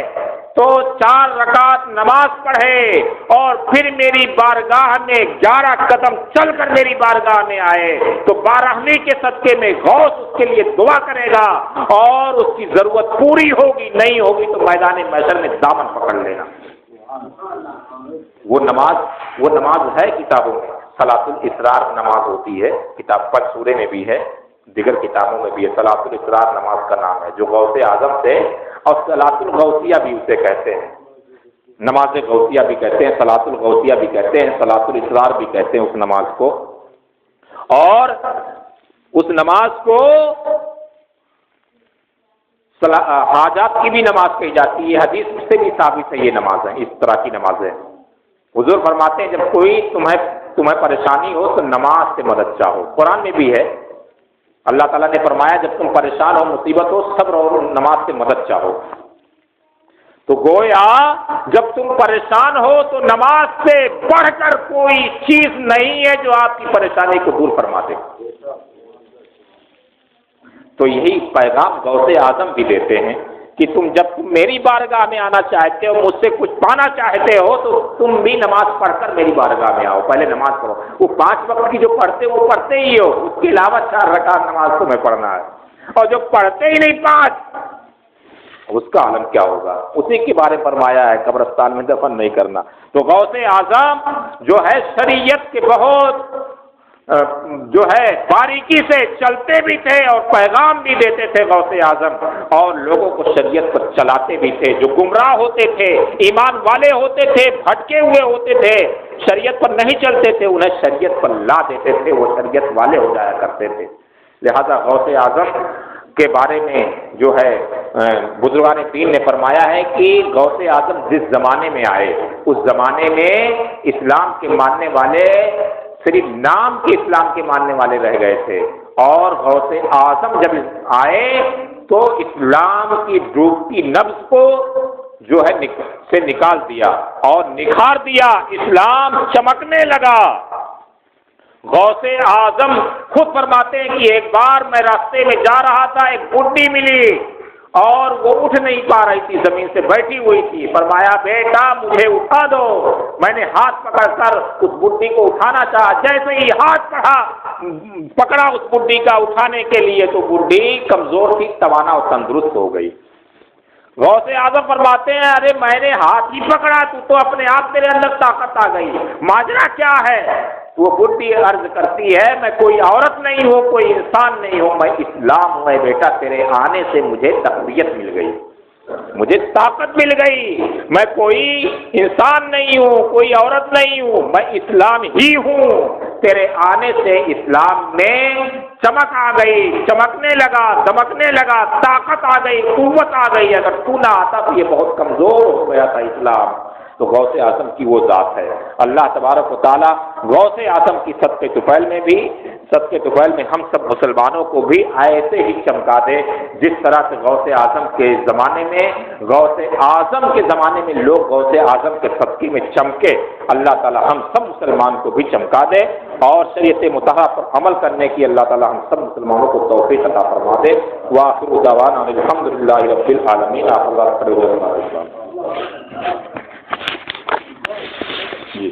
تو 4 رکعت نماز پڑھے اور پھر میری بارگاہ میں 11 قدم چل کر میری بارگاہ میں آئے تو 12ویں کے صدقے میں غوث اس کے لیے دعا کرے گا اور اس کی ضرورت پوری ہوگی، نہیں ہوگی تو میدان محشر میں دامن پکڑ لینا۔ وہ نماز ہے کتابوں میں، صلاۃ الاسرار نماز ہوتی ہے، کتاب پنج سورے میں بھی ہے، دیگر کتابوں میں بھی ہے، صلاۃ الاسرار نماز کا نام ہے، جو غوث اعظم سے، اور صلاۃ الغوثیہ بھی اسے کہتے ہیں، نماز غوثیہ بھی کہتے ہیں، صلاۃ الغوثیہ بھی کہتے ہیں، صلاۃ الاسرار بھی کہتے ہیں اس نماز کو۔ اور اس نماز کو حاجات کی بھی نماز کہی جاتی ہے، حدیث سے بھی ثابت ہے یہ نماز ہے، اس طرح کی نماز ہے۔ حضور فرماتے ہیں جب کوئی تمہیں پریشانی ہو تو نماز سے مدد چاہو، قرآن میں بھی ہے، اللہ تعالیٰ نے فرمایا جب تم پریشان ہو، مصیبت ہو، صبر اور نماز سے مدد چاہو۔ تو گویا جب تم پریشان ہو تو نماز سے بڑھ کر کوئی چیز نہیں ہے جو آپ کی پریشانی کو دور فرما دے۔ تو یہی پیغام غوث اعظم بھی دیتے ہیں کہ جب تم میری بارگاہ میں آنا چاہتے ہو، مجھ سے کچھ پانا چاہتے ہو تو تم بھی نماز پڑھ کر میری بارگاہ میں آؤ، پہلے نماز پڑھو۔ وہ 5 وقت کی جو پڑھتے وہ پڑھتے ہی ہو، اس کے علاوہ 4 رکعت نماز تمہیں پڑھنا ہے، اور جو پڑھتے ہی نہیں 5 اس کا عالم کیا ہوگا؟ اسی کے بارے فرمایا ہے قبرستان میں دفن نہیں کرنا۔ تو غوث اعظم جو ہے شریعت کے بہت جو ہے باریکی سے چلتے بھی تھے اور پیغام بھی دیتے تھے غوث اعظم، اور لوگوں کو شریعت پر چلاتے بھی تھے۔ جو گمراہ ہوتے تھے، ایمان والے ہوتے تھے، بھٹکے ہوئے ہوتے تھے، شریعت پر نہیں چلتے تھے، انہیں شریعت پر لا دیتے تھے، وہ شریعت والے ہو جایا کرتے تھے۔ لہذا غوث اعظم کے بارے میں جو ہے بزرگان دین نے فرمایا ہے کہ غوث اعظم جس زمانے میں آئے اس زمانے میں اسلام کے ماننے والے صرف نام کے اسلام کے ماننے والے رہ گئے تھے، اور غوث اعظم جب آئے تو اسلام کی ڈوبتی نبض کو جو ہے سے نکال دیا اور نکھار دیا، اسلام چمکنے لگا۔ غوث اعظم خود فرماتے ہیں کہ ایک بار میں راستے میں جا رہا تھا، ایک بڈھی ملی اور وہ اٹھ نہیں پا رہی تھی، زمین سے بیٹھی ہوئی تھی۔ فرمایا بیٹا مجھے اٹھا دو۔ میں نے ہاتھ پکڑ کر اس بڈھی کو اٹھانا چاہا، جیسے ہی ہاتھ پکڑا اس بڈھی کا اٹھانے کے لیے تو بڈھی کمزور تھی، توانا اور تندرست ہو گئی۔ غوث اعظم فرماتے ہیں ارے میں نے ہاتھ ہی پکڑا، تو اپنے آپ تیرے اندر طاقت آ گئی، ماجرا کیا ہے؟ وہ بڈھی عرض کرتی ہے میں کوئی عورت نہیں ہوں، کوئی انسان نہیں ہوں، میں اسلام ہوں۔ اے بیٹا تیرے آنے سے مجھے تقویت مل گئی، مجھے طاقت مل گئی، میں کوئی انسان نہیں ہوں، کوئی عورت نہیں ہوں، میں اسلام ہی ہوں۔ تیرے آنے سے اسلام میں چمک آ گئی، چمکنے لگا، دمکنے لگا، طاقت آ گئی، قوت آ گئی۔ اگر تو نہ آتا تو یہ بہت کمزور ہو گیا تھا اسلام۔ تو غوث اعظم کی وہ ذات ہے۔ اللہ تبارک و تعالیٰ غوث اعظم کی صدقے طفیل میں ہم سب مسلمانوں کو بھی ایسے ہی چمکا دے جس طرح سے غوث اعظم کے زمانے میں لوگ غوث اعظم کے صدقے میں چمکے۔ اللہ تعالیٰ ہم سب مسلمان کو بھی چمکا دے اور شریعت مطہرہ پر عمل کرنے کی اللہ تعالیٰ ہم سب مسلمانوں کو توفیق عطا فرما دے۔ وآخر دعوانا الحمدللہ رب العالمین۔ آپ اللہ جی